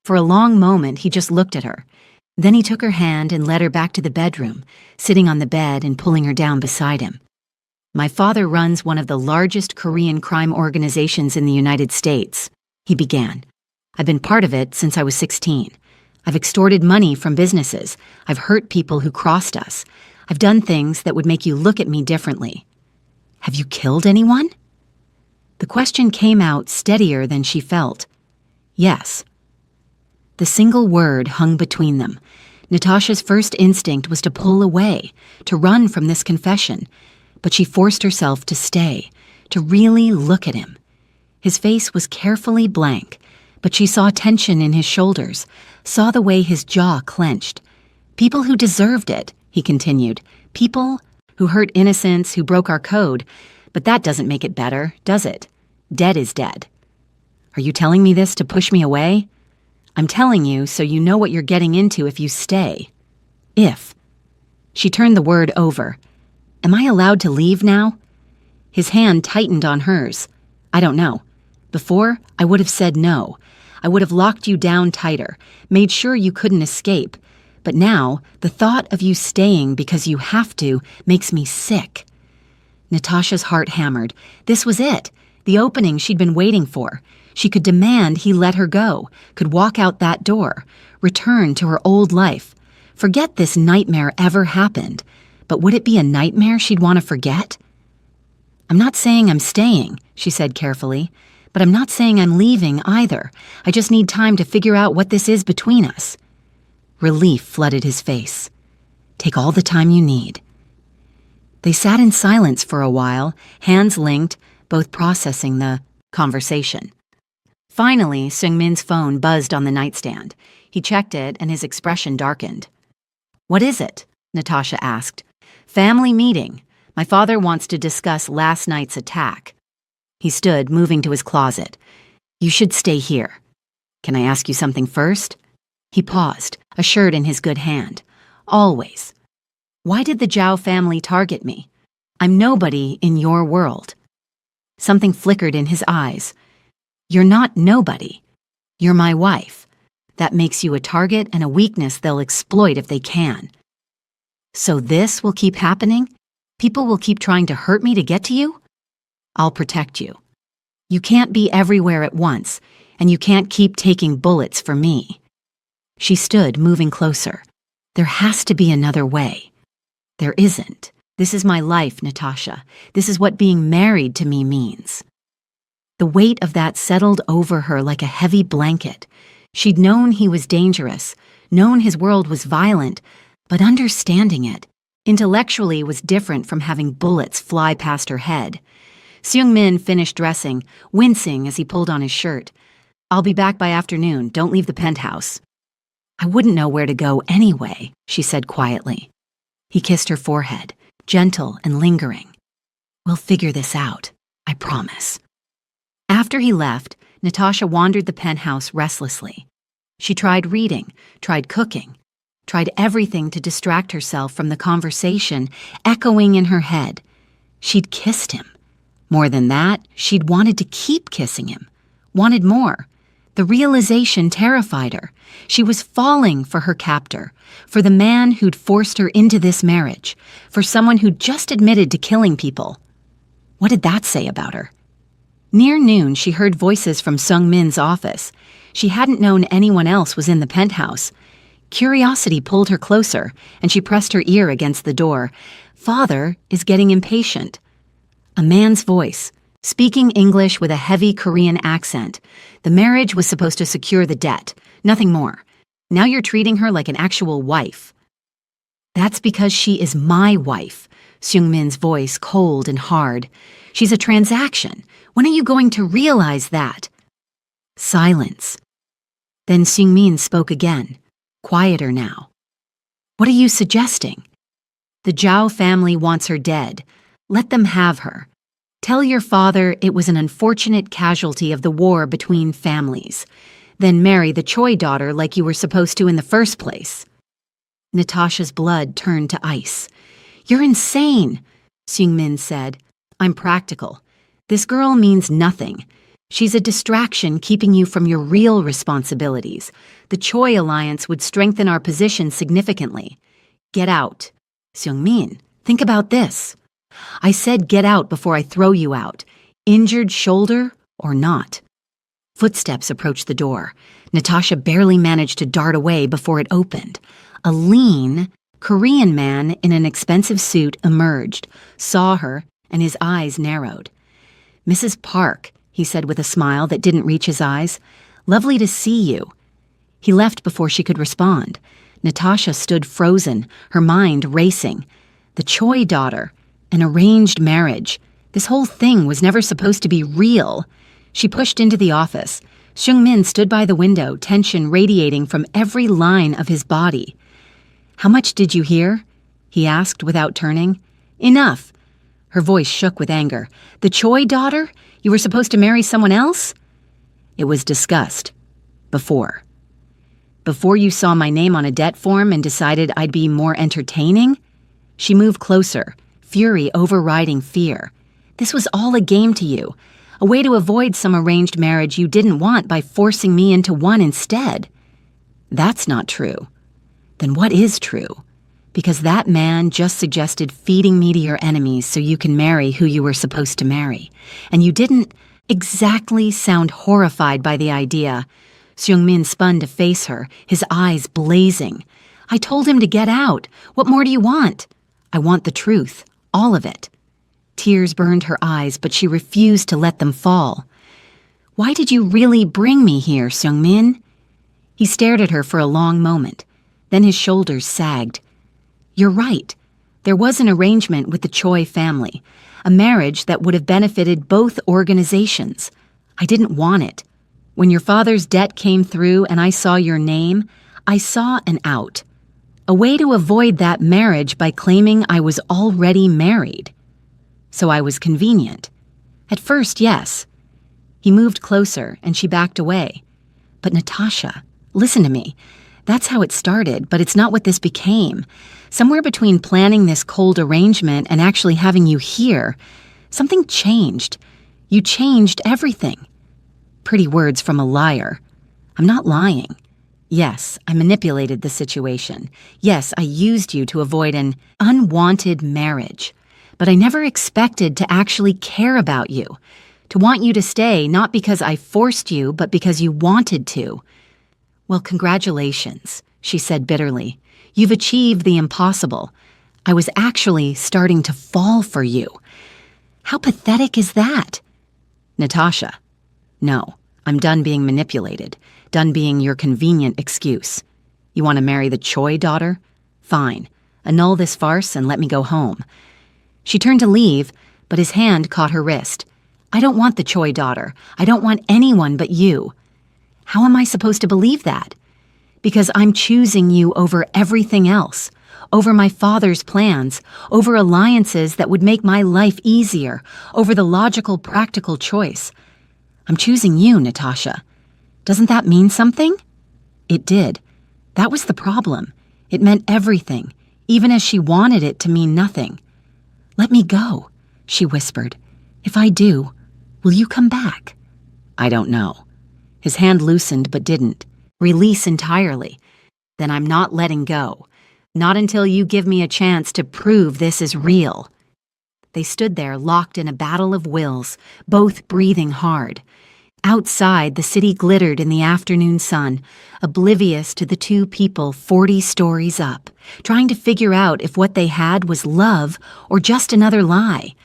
For a long moment, he just looked at her. Then he took her hand and led her back to the bedroom, sitting on the bed and pulling her down beside him. "My father runs one of the largest Korean crime organizations in the United States," he began. "I've been part of it since I was 16. I've extorted money from businesses. I've hurt people who crossed us. I've done things that would make you look at me differently." "Have you killed anyone?" The question came out steadier than she felt. "Yes." The single word hung between them. Natasha's first instinct was to pull away, to run from this confession, but she forced herself to stay, to really look at him. His face was carefully blank, but she saw tension in his shoulders, saw the way his jaw clenched. "People who deserved it," he continued. "People who hurt innocents, who broke our code. But that doesn't make it better, does it? Dead is dead." "Are you telling me this to push me away?" "I'm telling you so you know what you're getting into if you stay." "If." She turned the word over. "Am I allowed to leave now?" His hand tightened on hers. "I don't know. Before, I would have said no. I would have locked you down tighter, made sure you couldn't escape. But now, the thought of you staying because you have to makes me sick." Natasha's heart hammered. This was it, the opening she'd been waiting for. She could demand he let her go, could walk out that door, return to her old life. Forget this nightmare ever happened. But would it be a nightmare she'd want to forget? I'm not saying I'm staying, she said carefully, but I'm not saying I'm leaving either. I just need time to figure out what this is between us. Relief flooded his face. Take all the time you need. They sat in silence for a while, hands linked, both processing the conversation. Finally, Seung-min's phone buzzed on the nightstand. He checked it, and his expression darkened. What is it? Natasha asked. Family meeting. My father wants to discuss last night's attack. He stood, moving to his closet. You should stay here. Can I ask you something first? He paused, a shirt in his good hand. Always. Why did the Zhao family target me? I'm nobody in your world. Something flickered in his eyes. You're not nobody. You're my wife. That makes you a target and a weakness they'll exploit if they can. So this will keep happening? People will keep trying to hurt me to get to you? I'll protect you. You can't be everywhere at once, and you can't keep taking bullets for me. She stood, moving closer. There has to be another way. There isn't. This is my life, Natasha. This is what being married to me means. The weight of that settled over her like a heavy blanket. She'd known he was dangerous, known his world was violent, but understanding it, intellectually, was different from having bullets fly past her head. Seung-min finished dressing, wincing as he pulled on his shirt. I'll be back by afternoon. Don't leave the penthouse. I wouldn't know where to go anyway, she said quietly. He kissed her forehead, gentle and lingering. We'll figure this out, I promise. After he left, Natasha wandered the penthouse restlessly. She tried reading, tried cooking, tried everything to distract herself from the conversation echoing in her head. She'd kissed him. More than that, she'd wanted to keep kissing him, wanted more. The realization terrified her. She was falling for her captor, for the man who'd forced her into this marriage, for someone who'd just admitted to killing people. What did that say about her? Near noon, she heard voices from Seung-min's office. She hadn't known anyone else was in the penthouse. Curiosity pulled her closer, and she pressed her ear against the door. Father is getting impatient. A man's voice, speaking English with a heavy Korean accent. The marriage was supposed to secure the debt, nothing more. Now you're treating her like an actual wife. That's because she is my wife, Seung-min's voice cold and hard. She's a transaction. When are you going to realize that? Silence. Then Seung-min spoke again, quieter now. What are you suggesting? The Zhao family wants her dead. Let them have her. Tell your father it was an unfortunate casualty of the war between families. Then marry the Choi daughter like you were supposed to in the first place. Natasha's blood turned to ice. You're insane, Seung-min said. I'm practical. This girl means nothing. She's a distraction keeping you from your real responsibilities. The Choi alliance would strengthen our position significantly. Get out. Seung-min, think about this. I said get out before I throw you out. Injured shoulder or not. Footsteps approached the door. Natasha barely managed to dart away before it opened. A lean, Korean man in an expensive suit emerged, saw her, and his eyes narrowed. Mrs. Park, he said with a smile that didn't reach his eyes. Lovely to see you. He left before she could respond. Natasha stood frozen, her mind racing. The Choi daughter, an arranged marriage. This whole thing was never supposed to be real. She pushed into the office. Seung-min stood by the window, tension radiating from every line of his body. How much did you hear? He asked without turning. Enough. Her voice shook with anger. The Choi daughter? You were supposed to marry someone else? It was discussed. Before. Before you saw my name on a debt form and decided I'd be more entertaining? She moved closer, fury overriding fear. This was all a game to you, a way to avoid some arranged marriage you didn't want by forcing me into one instead. That's not true. Then what is true? Because that man just suggested feeding me to your enemies so you can marry who you were supposed to marry. And you didn't exactly sound horrified by the idea. Seung-min spun to face her, his eyes blazing. I told him to get out. What more do you want? I want the truth, all of it. Tears burned her eyes, but she refused to let them fall. Why did you really bring me here, Seung-min? He stared at her for a long moment. Then his shoulders sagged. You're right. There was an arrangement with the Choi family, a marriage that would have benefited both organizations. I didn't want it. When your father's debt came through and I saw your name, I saw an out. A way to avoid that marriage by claiming I was already married. So I was convenient. At first, yes. He moved closer and she backed away. But Natasha, listen to me. That's how it started, but it's not what this became. Somewhere between planning this cold arrangement and actually having you here, something changed. You changed everything. Pretty words from a liar. I'm not lying. Yes, I manipulated the situation. Yes, I used you to avoid an unwanted marriage. But I never expected to actually care about you. To want you to stay, not because I forced you, but because you wanted to. Well, congratulations, she said bitterly. You've achieved the impossible. I was actually starting to fall for you. How pathetic is that? Natasha, no, I'm done being manipulated, done being your convenient excuse. You want to marry the Choi daughter? Fine, annul this farce and let me go home. She turned to leave, but his hand caught her wrist. I don't want the Choi daughter. I don't want anyone but you. How am I supposed to believe that? Because I'm choosing you over everything else, over my father's plans, over alliances that would make my life easier, over the logical, practical choice. I'm choosing you, Natasha. Doesn't that mean something? It did. That was the problem. It meant everything, even as she wanted it to mean nothing. Let me go, she whispered. If I do, will you come back? I don't know. His hand loosened but didn't. Release entirely. Then I'm not letting go. Not until you give me a chance to prove this is real. They stood there locked in a battle of wills, both breathing hard. Outside, the city glittered in the afternoon sun, oblivious to the two people 40 stories up, trying to figure out if what they had was love or just another lie.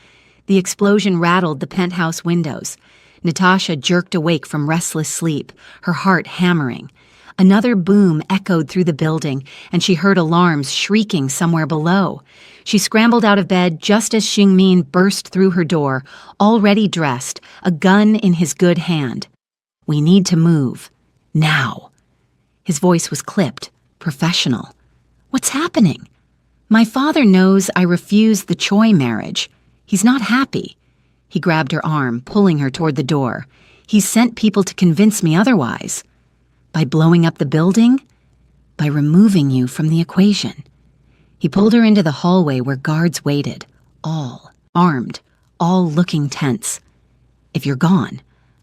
The explosion rattled the penthouse windows. Natasha jerked awake from restless sleep, her heart hammering. Another boom echoed through the building, and she heard alarms shrieking somewhere below. She scrambled out of bed just as Seung-min burst through her door, already dressed, a gun in his good hand. We need to move. Now. His voice was clipped, professional. What's happening? My father knows I refused the Choi marriage. He's not happy. He grabbed her arm, pulling her toward the door. He's sent people to convince me otherwise. By blowing up the building? By removing you from the equation. He pulled her into the hallway where guards waited, all armed, all looking tense. If you're gone,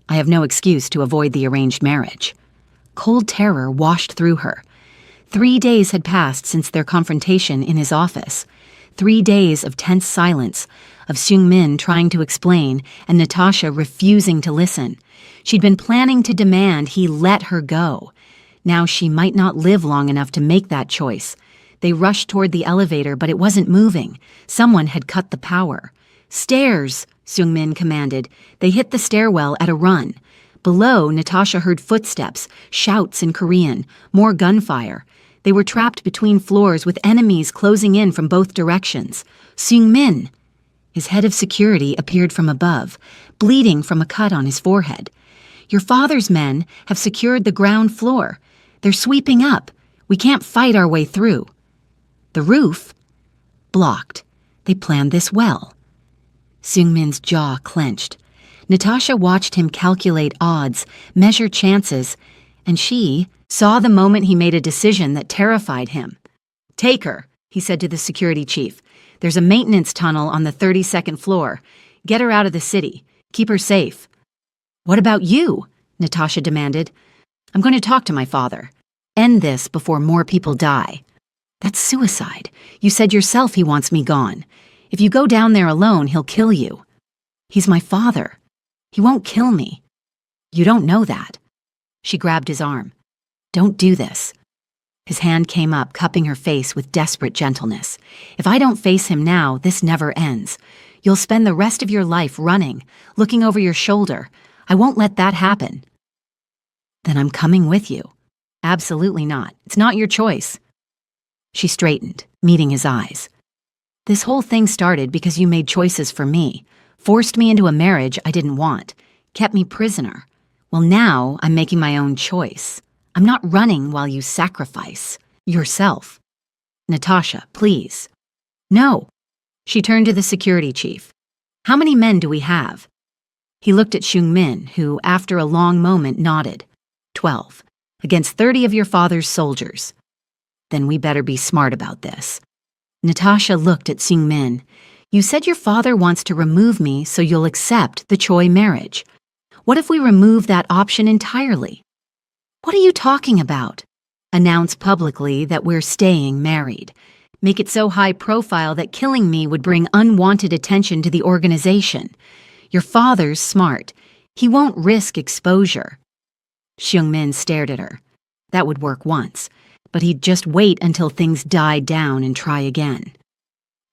I have no excuse to avoid the arranged marriage. Cold terror washed through her. 3 days had passed since their confrontation in his office. 3 days of tense silence, of Seung-min trying to explain and Natasha refusing to listen. She'd been planning to demand he let her go. Now she might not live long enough to make that choice. They rushed toward the elevator, but it wasn't moving. Someone had cut the power. Stairs, Seung-min commanded. They hit the stairwell at a run. Below, Natasha heard footsteps, shouts in Korean, more gunfire. They were trapped between floors with enemies closing in from both directions. Seung-min! His head of security appeared from above, bleeding from a cut on his forehead. Your father's men have secured the ground floor. They're sweeping up. We can't fight our way through. The roof? Blocked. They planned this well. Seung-min's jaw clenched. Natasha watched him calculate odds, measure chances, and she saw the moment he made a decision that terrified him. Take her, he said to the security chief. There's a maintenance tunnel on the 32nd floor. Get her out of the city. Keep her safe. What about you? Natasha demanded. I'm going to talk to my father. End this before more people die. That's suicide. You said yourself he wants me gone. If you go down there alone, he'll kill you. He's my father. He won't kill me. You don't know that. She grabbed his arm. Don't do this. His hand came up, cupping her face with desperate gentleness. If I don't face him now, this never ends. You'll spend the rest of your life running, looking over your shoulder. I won't let that happen. Then I'm coming with you. Absolutely not. It's not your choice. She straightened, meeting his eyes. This whole thing started because you made choices for me, forced me into a marriage I didn't want, kept me prisoner. Well, now I'm making my own choice. I'm not running while you sacrifice yourself. Natasha, please. No. She turned to the security chief. How many men do we have? He looked at Seung-min, who, after a long moment, nodded. 12. Against 30 of your father's soldiers. Then we better be smart about this. Natasha looked at Seung-min. You said your father wants to remove me so you'll accept the Choi marriage. What if we remove that option entirely? What are you talking about? Announce publicly that we're staying married. Make it so high profile that killing me would bring unwanted attention to the organization. Your father's smart. He won't risk exposure. Seung-min stared at her. That would work once, but he'd just wait until things died down and try again.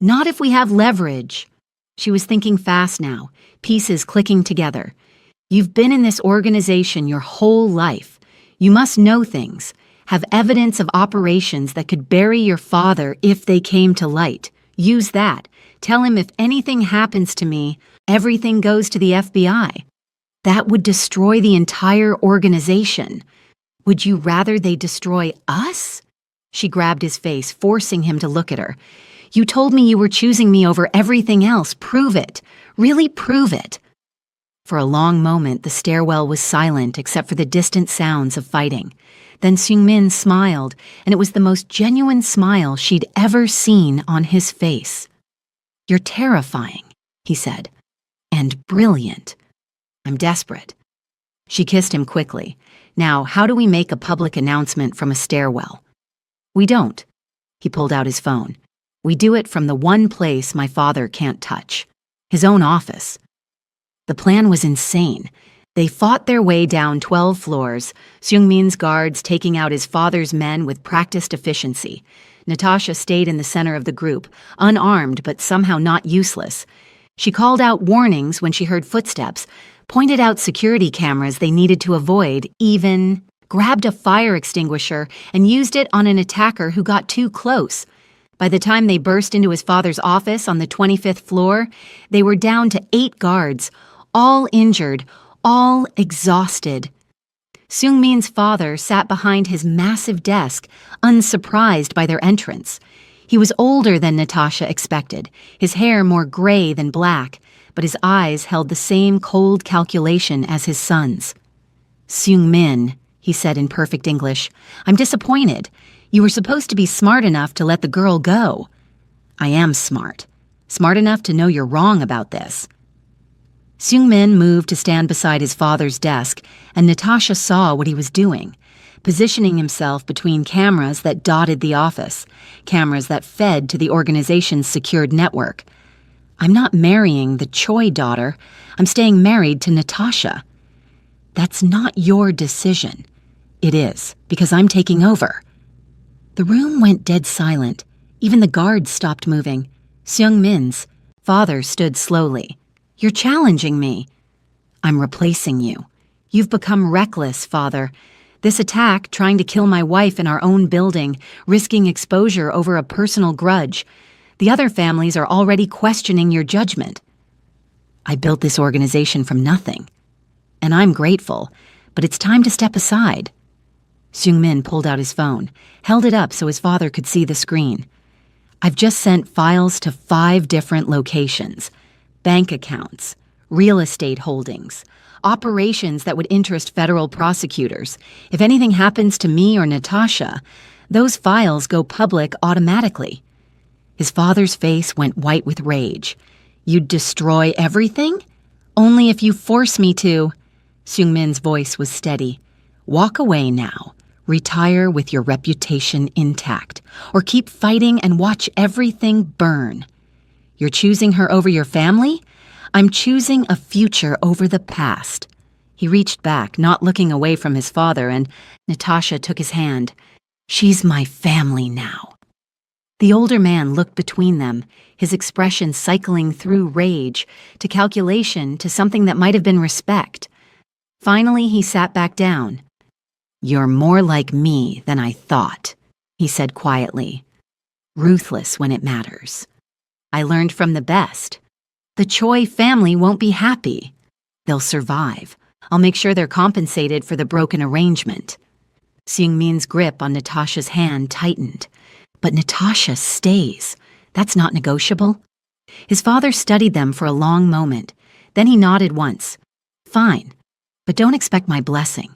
Not if we have leverage. She was thinking fast now, pieces clicking together. You've been in this organization your whole life. You must know things, have evidence of operations that could bury your father if they came to light. Use that. Tell him if anything happens to me, everything goes to the FBI. That would destroy the entire organization. Would you rather they destroy us? She grabbed his face, forcing him to look at her. You told me you were choosing me over everything else. Prove it. Really prove it. For a long moment, the stairwell was silent except for the distant sounds of fighting. Then Seung-min smiled, and it was the most genuine smile she'd ever seen on his face. You're terrifying, he said, and brilliant. I'm desperate. She kissed him quickly. Now, how do we make a public announcement from a stairwell? We don't. He pulled out his phone. We do it from the one place my father can't touch, his own office. The plan was insane. They fought their way down 12 floors, Seung-min's guards taking out his father's men with practiced efficiency. Natasha stayed in the center of the group, unarmed but somehow not useless. She called out warnings when she heard footsteps, pointed out security cameras they needed to avoid, even grabbed a fire extinguisher and used it on an attacker who got too close. By the time they burst into his father's office on the 25th floor, they were down to 8 guards, all injured, all exhausted. Seung-min's father sat behind his massive desk, unsurprised by their entrance. He was older than Natasha expected, his hair more gray than black, but his eyes held the same cold calculation as his son's. Seung-min, he said in perfect English, I'm disappointed. You were supposed to be smart enough to let the girl go. I am smart. Smart enough to know you're wrong about this. Seung-min moved to stand beside his father's desk, and Natasha saw what he was doing, positioning himself between cameras that dotted the office, cameras that fed to the organization's secured network. I'm not marrying the Choi daughter. I'm staying married to Natasha. That's not your decision. It is, because I'm taking over. The room went dead silent. Even the guards stopped moving. Seung-min's father stood slowly. You're challenging me. I'm replacing you. You've become reckless, father. This attack, trying to kill my wife in our own building, risking exposure over a personal grudge. The other families are already questioning your judgment. I built this organization from nothing. And I'm grateful, but it's time to step aside. Seung-min pulled out his phone, held it up so his father could see the screen. I've just sent files to 5 different locations. Bank accounts, real estate holdings, operations that would interest federal prosecutors. If anything happens to me or Natasha, those files go public automatically. His father's face went white with rage. You'd destroy everything? Only if you force me to. Seung-min's voice was steady. Walk away now. Retire with your reputation intact, or keep fighting and watch everything burn. You're choosing her over your family? I'm choosing a future over the past. He reached back, not looking away from his father, and Natasha took his hand. She's my family now. The older man looked between them, his expression cycling through rage to calculation to something that might have been respect. Finally, he sat back down. You're more like me than I thought, he said quietly. Ruthless when it matters. I learned from the best. The Choi family won't be happy. They'll survive. I'll make sure they're compensated for the broken arrangement. Seung-min's grip on Natasha's hand tightened. But Natasha stays. That's not negotiable. His father studied them for a long moment. Then he nodded once. Fine, but don't expect my blessing.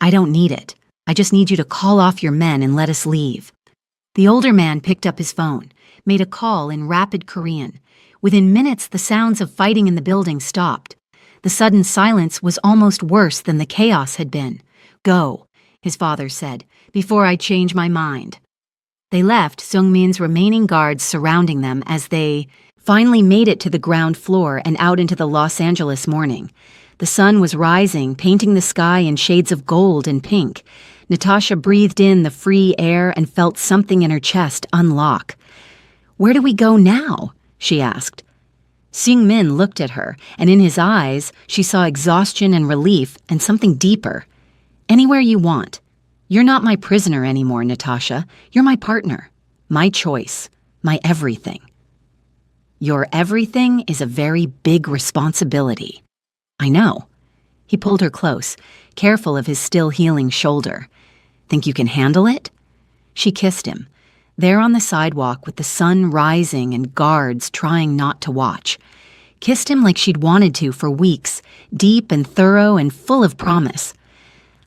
I don't need it. I just need you to call off your men and let us leave. The older man picked up his phone, made a call in rapid Korean. Within minutes, the sounds of fighting in the building stopped. The sudden silence was almost worse than the chaos had been. Go, his father said, before I change my mind. They left, Seung-min's remaining guards surrounding them as they finally made it to the ground floor and out into the Los Angeles morning. The sun was rising, painting the sky in shades of gold and pink. Natasha breathed in the free air and felt something in her chest unlock. Where do we go now? She asked. Seung-min looked at her, and in his eyes, she saw exhaustion and relief and something deeper. Anywhere you want. You're not my prisoner anymore, Natasha. You're my partner. My choice. My everything. Your everything is a very big responsibility. I know. He pulled her close, careful of his still healing shoulder. Think you can handle it? She kissed him, there on the sidewalk with the sun rising and guards trying not to watch. Kissed him like she'd wanted to for weeks, deep and thorough and full of promise.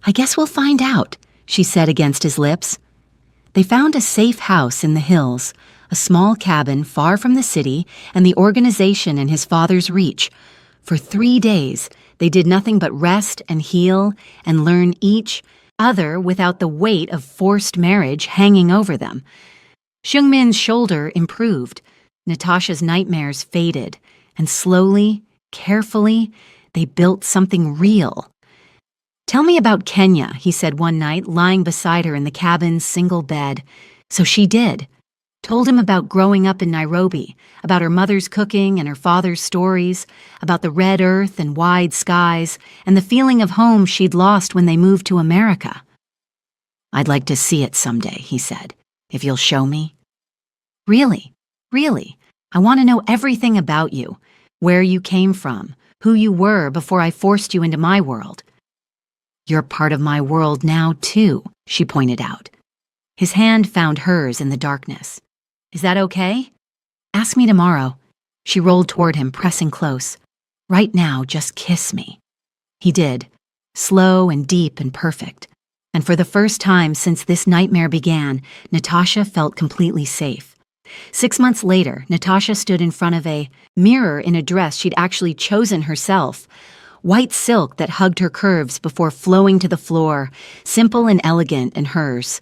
I guess we'll find out, she said against his lips. They found a safe house in the hills, a small cabin far from the city and the organization in his father's reach. For 3 days, they did nothing but rest and heal and learn each other without the weight of forced marriage hanging over them. Seung-min's shoulder improved. Natasha's nightmares faded, and slowly, carefully, they built something real. Tell me about Kenya, he said one night, lying beside her in the cabin's single bed. So she did. Told him about growing up in Nairobi, about her mother's cooking and her father's stories, about the red earth and wide skies, and the feeling of home she'd lost when they moved to America. I'd like to see it someday, he said, if you'll show me. Really, really, I want to know everything about you, where you came from, who you were before I forced you into my world. You're part of my world now, too, she pointed out. His hand found hers in the darkness. Is that okay? Ask me tomorrow. She rolled toward him, pressing close. Right now, just kiss me. He did, slow and deep and perfect. And for the first time since this nightmare began, Natasha felt completely safe. 6 months later, Natasha stood in front of a mirror in a dress she'd actually chosen herself. White silk that hugged her curves before flowing to the floor, simple and elegant in hers.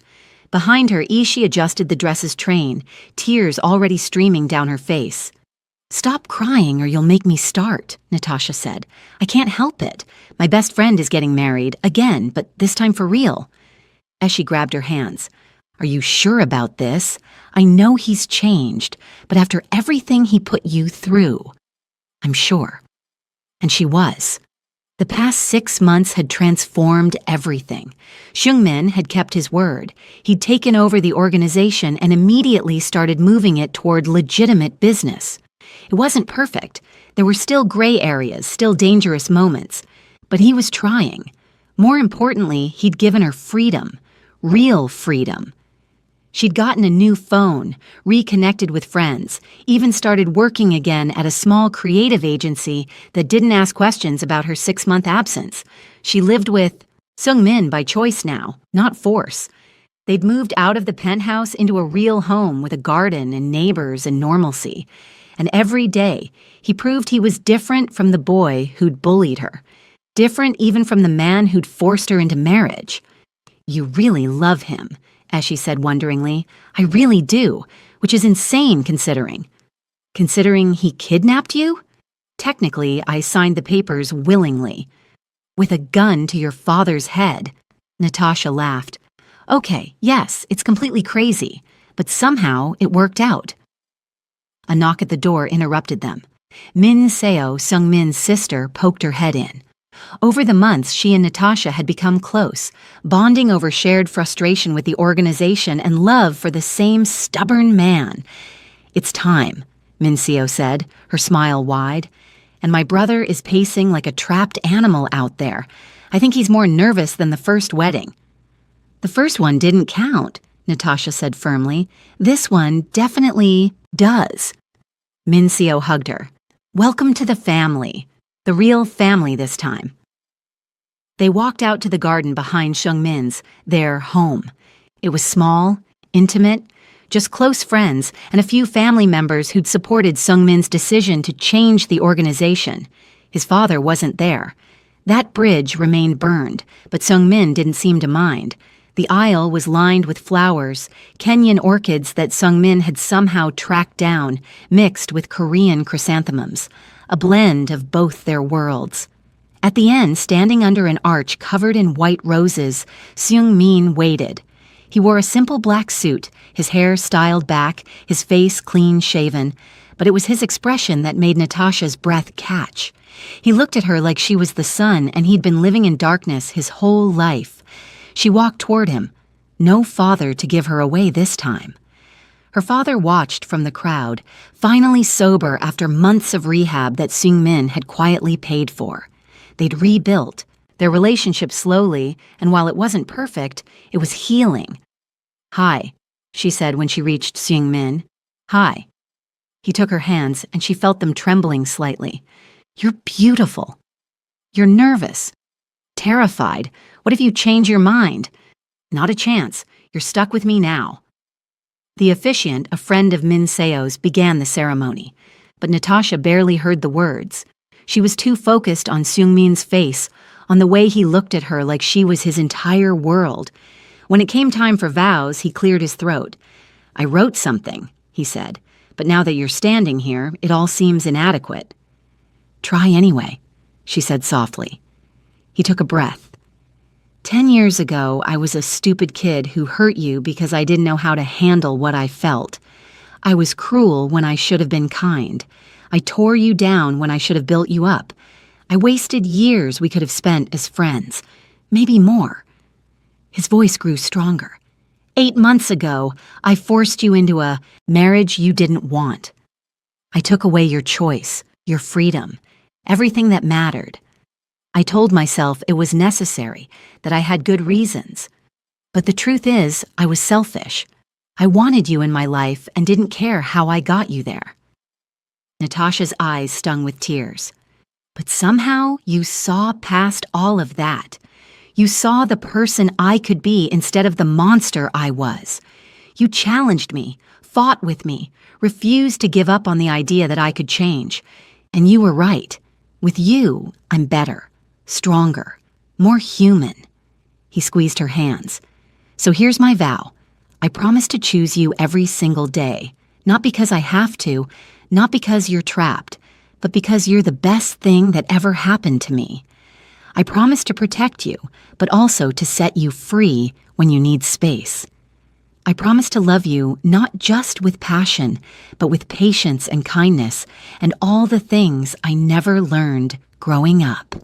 Behind her, Ishi adjusted the dress's train, tears already streaming down her face. Stop crying or you'll make me start, Natasha said. I can't help it. My best friend is getting married, again, but this time for real. As she grabbed her hands. Are you sure about this? I know he's changed, but after everything he put you through, I'm sure. And she was. The past 6 months had transformed everything. Seung-min had kept his word. He'd taken over the organization and immediately started moving it toward legitimate business. It wasn't perfect. There were still gray areas, still dangerous moments. But he was trying. More importantly, he'd given her freedom. Real freedom. She'd gotten a new phone, reconnected with friends, even started working again at a small creative agency that didn't ask questions about her 6-month absence. She lived with Seung-min by choice now, not force. They'd moved out of the penthouse into a real home with a garden and neighbors and normalcy. And every day, he proved he was different from the boy who'd bullied her. Different even from the man who'd forced her into marriage. You really love him, as she said wonderingly. I really do, which is insane considering. Considering he kidnapped you? Technically, I signed the papers willingly. With a gun to your father's head. Natasha laughed. Okay, yes, it's completely crazy, but somehow it worked out. A knock at the door interrupted them. Min Seo, Sung-min's sister, poked her head in. Over the months, she and Natasha had become close, bonding over shared frustration with the organization and love for the same stubborn man. It's time, Min Seo said, her smile wide. And my brother is pacing like a trapped animal out there. I think he's more nervous than the first wedding. The first one didn't count, Natasha said firmly. This one definitely does. Min Seo hugged her. Welcome to the family. The real family this time. They walked out to the garden behind Sung-min's, their home. It was small, intimate, just close friends and a few family members who'd supported Sung-min's decision to change the organization. His father wasn't there. That bridge remained burned, but Sung-min didn't seem to mind. The aisle was lined with flowers, Kenyan orchids that Sung-min had somehow tracked down, mixed with Korean chrysanthemums, a blend of both their worlds. At the end, standing under an arch covered in white roses, Seung-min waited. He wore a simple black suit, his hair styled back, his face clean-shaven, but it was his expression that made Natasha's breath catch. He looked at her like she was the sun and he'd been living in darkness his whole life. She walked toward him. No father to give her away this time. Her father watched from the crowd, finally sober after months of rehab that Seung-min had quietly paid for. They'd rebuilt, their relationship slowly, and while it wasn't perfect, it was healing. Hi, she said when she reached Seung-min. Hi. He took her hands, and she felt them trembling slightly. You're beautiful. You're nervous. Terrified. What if you change your mind? Not a chance. You're stuck with me now. The officiant, a friend of Min Seo's, began the ceremony, but Natasha barely heard the words. She was too focused on Seung-min's face, on the way he looked at her like she was his entire world. When it came time for vows, he cleared his throat. I wrote something, he said, but now that you're standing here, it all seems inadequate. Try anyway, she said softly. He took a breath. 10 years ago, I was a stupid kid who hurt you because I didn't know how to handle what I felt. I was cruel when I should have been kind. I tore you down when I should have built you up. I wasted years we could have spent as friends, maybe more. His voice grew stronger. 8 months ago, I forced you into a marriage you didn't want. I took away your choice, your freedom, everything that mattered. I told myself it was necessary, that I had good reasons. But the truth is, I was selfish. I wanted you in my life and didn't care how I got you there. Natasha's eyes stung with tears. But somehow you saw past all of that. You saw the person I could be instead of the monster I was. You challenged me, fought with me, refused to give up on the idea that I could change. And you were right. With you, I'm better, stronger, more human. He squeezed her hands. So here's my vow. I promise to choose you every single day, not because I have to, not because you're trapped, but because you're the best thing that ever happened to me. I promise to protect you, but also to set you free when you need space. I promise to love you not just with passion, but with patience and kindness, and all the things I never learned growing up.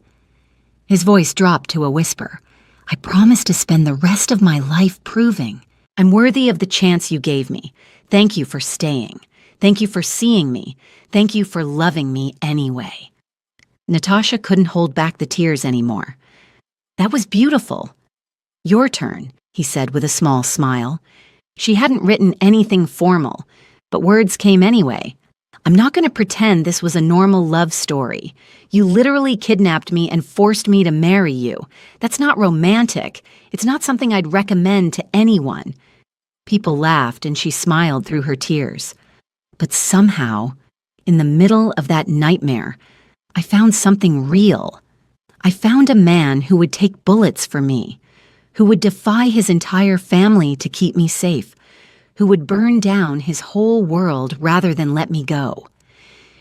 His voice dropped to a whisper. I promise to spend the rest of my life proving I'm worthy of the chance you gave me. Thank you for staying. Thank you for seeing me. Thank you for loving me anyway. Natasha couldn't hold back the tears anymore. That was beautiful. Your turn, he said with a small smile. She hadn't written anything formal, but words came anyway. I'm not going to pretend this was a normal love story. You literally kidnapped me and forced me to marry you. That's not romantic. It's not something I'd recommend to anyone. People laughed and she smiled through her tears. But somehow, in the middle of that nightmare, I found something real. I found a man who would take bullets for me, who would defy his entire family to keep me safe, who would burn down his whole world rather than let me go.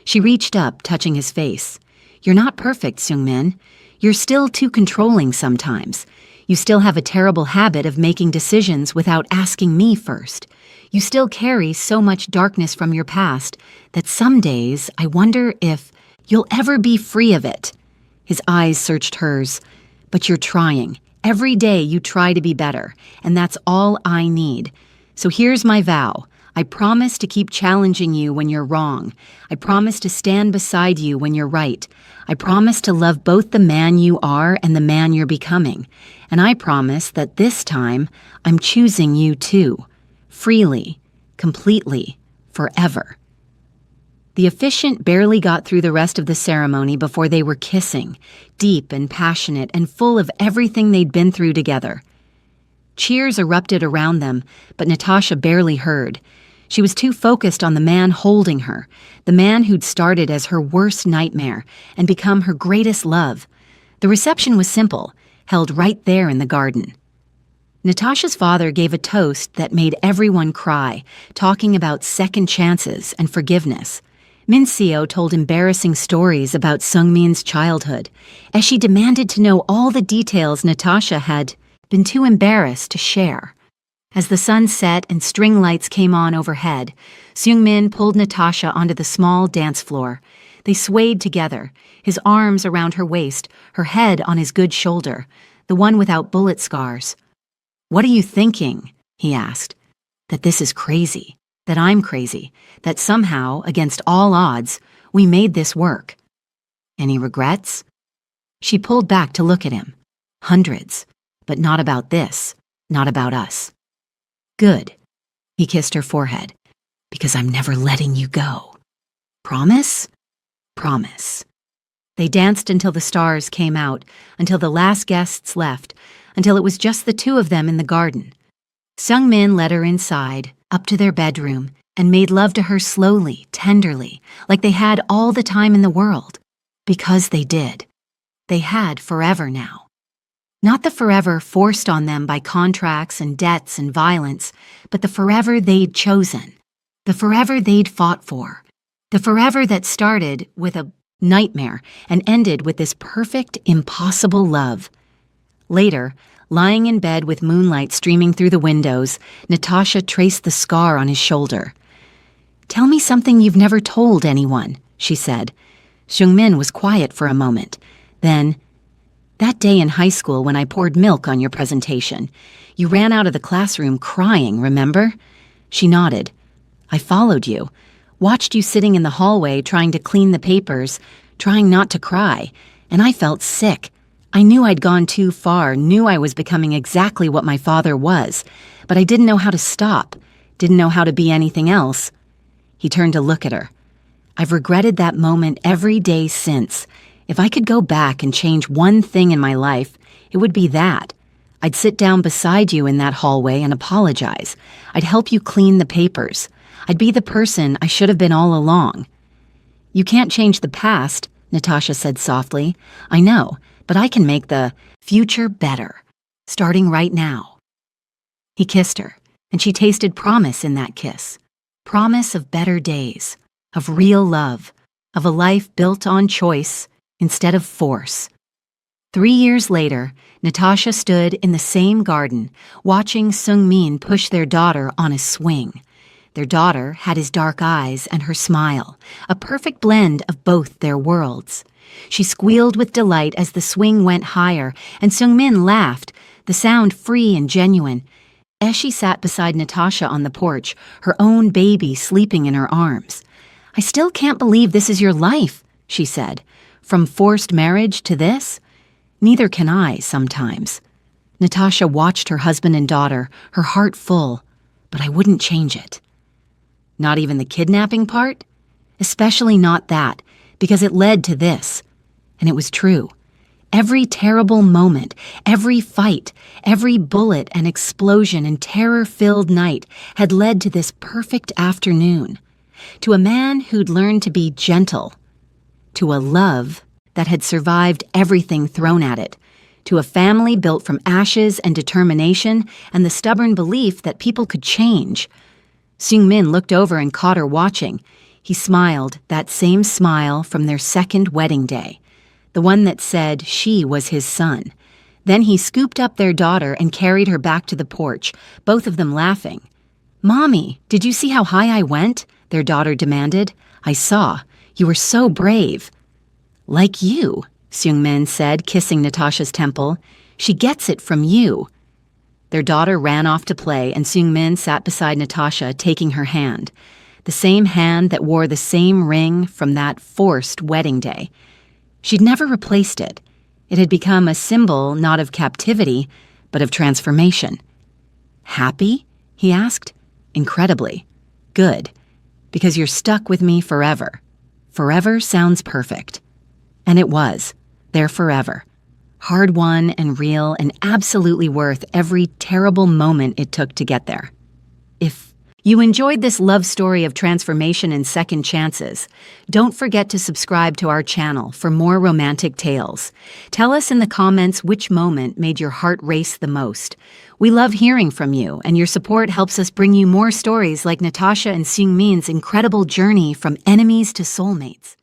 She reached up, touching his face. You're not perfect, Seung-min. You're still too controlling sometimes. You still have a terrible habit of making decisions without asking me first. You still carry so much darkness from your past that some days I wonder if you'll ever be free of it. His eyes searched hers. But you're trying. Every day you try to be better, and that's all I need. So here's my vow. I promise to keep challenging you when you're wrong. I promise to stand beside you when you're right. I promise to love both the man you are and the man you're becoming. And I promise that this time I'm choosing you too. Freely, completely, forever. The officiant barely got through the rest of the ceremony before they were kissing, deep and passionate and full of everything they'd been through together. Cheers erupted around them, but Natasha barely heard. She was too focused on the man holding her, the man who'd started as her worst nightmare and become her greatest love. The reception was simple, held right there in the garden. Natasha's father gave a toast that made everyone cry, talking about second chances and forgiveness. Min Seo told embarrassing stories about Seung-min's childhood, as she demanded to know all the details Natasha had been too embarrassed to share. As the sun set and string lights came on overhead, Seung-min pulled Natasha onto the small dance floor. They swayed together, his arms around her waist, her head on his good shoulder, the one without bullet scars. "What are you thinking?" he asked. "That this is crazy, that I'm crazy, that somehow, against all odds, we made this work. Any regrets?" She pulled back to look at him. "Hundreds, but not about this, not about us." "Good." He kissed her forehead. "Because I'm never letting you go. Promise?" "Promise." They danced until the stars came out, until the last guests left, until it was just the two of them in the garden. Seung-min led her inside, up to their bedroom, and made love to her slowly, tenderly, like they had all the time in the world. Because they did. They had forever now. Not the forever forced on them by contracts and debts and violence, but the forever they'd chosen. The forever they'd fought for. The forever that started with a nightmare and ended with this perfect, impossible love. Later, lying in bed with moonlight streaming through the windows, Natasha traced the scar on his shoulder. "Tell me something you've never told anyone," she said. Seung-min was quiet for a moment. Then, "That day in high school when I poured milk on your presentation, you ran out of the classroom crying, remember?" She nodded. "I followed you, watched you sitting in the hallway trying to clean the papers, trying not to cry, and I felt sick. I knew I'd gone too far, knew I was becoming exactly what my father was, but I didn't know how to stop, didn't know how to be anything else." He turned to look at her. "I've regretted that moment every day since. If I could go back and change one thing in my life, it would be that. I'd sit down beside you in that hallway and apologize. I'd help you clean the papers. I'd be the person I should have been all along." "You can't change the past," Natasha said softly. "I know, but I can make the future better, starting right now." He kissed her, and she tasted promise in that kiss. Promise of better days, of real love, of a life built on choice instead of force. 3 years later, Natasha stood in the same garden, watching Seung-min push their daughter on a swing. Their daughter had his dark eyes and her smile, a perfect blend of both their worlds. She squealed with delight as the swing went higher, and Seung-min laughed, the sound free and genuine. As she sat beside Natasha on the porch, her own baby sleeping in her arms. "I still can't believe this is your life," she said. "From forced marriage to this? Neither can I, sometimes." Natasha watched her husband and daughter, her heart full, but I wouldn't change it. Not even the kidnapping part? Especially not that, because it led to this. And it was true. Every terrible moment, every fight, every bullet and explosion and terror-filled night had led to this perfect afternoon. To a man who'd learned to be gentle. To a love that had survived everything thrown at it. to a family built from ashes and determination and the stubborn belief that people could change. Seung-min looked over and caught her watching. He smiled, that same smile from their second wedding day, the one that said she was his son. Then he scooped up their daughter and carried her back to the porch, both of them laughing. "Mommy, did you see how high I went?" their daughter demanded. "I saw. You were so brave." "Like you," Seung-min said, kissing Natasha's temple. "She gets it from you." Their daughter ran off to play, and Seung-min sat beside Natasha, taking her hand. The same hand that wore the same ring from that forced wedding day. She'd never replaced it. It had become a symbol not of captivity, but of transformation. "Happy?" he asked. "Incredibly. Good. Because you're stuck with me forever." Forever sounds perfect. And it was. There forever. Hard-won and real and absolutely worth every terrible moment it took to get there. If you enjoyed this love story of transformation and second chances, don't forget to subscribe to our channel for more romantic tales. Tell us in the comments which moment made your heart race the most. We love hearing from you, and your support helps us bring you more stories like Natasha and Seung-min's incredible journey from enemies to soulmates.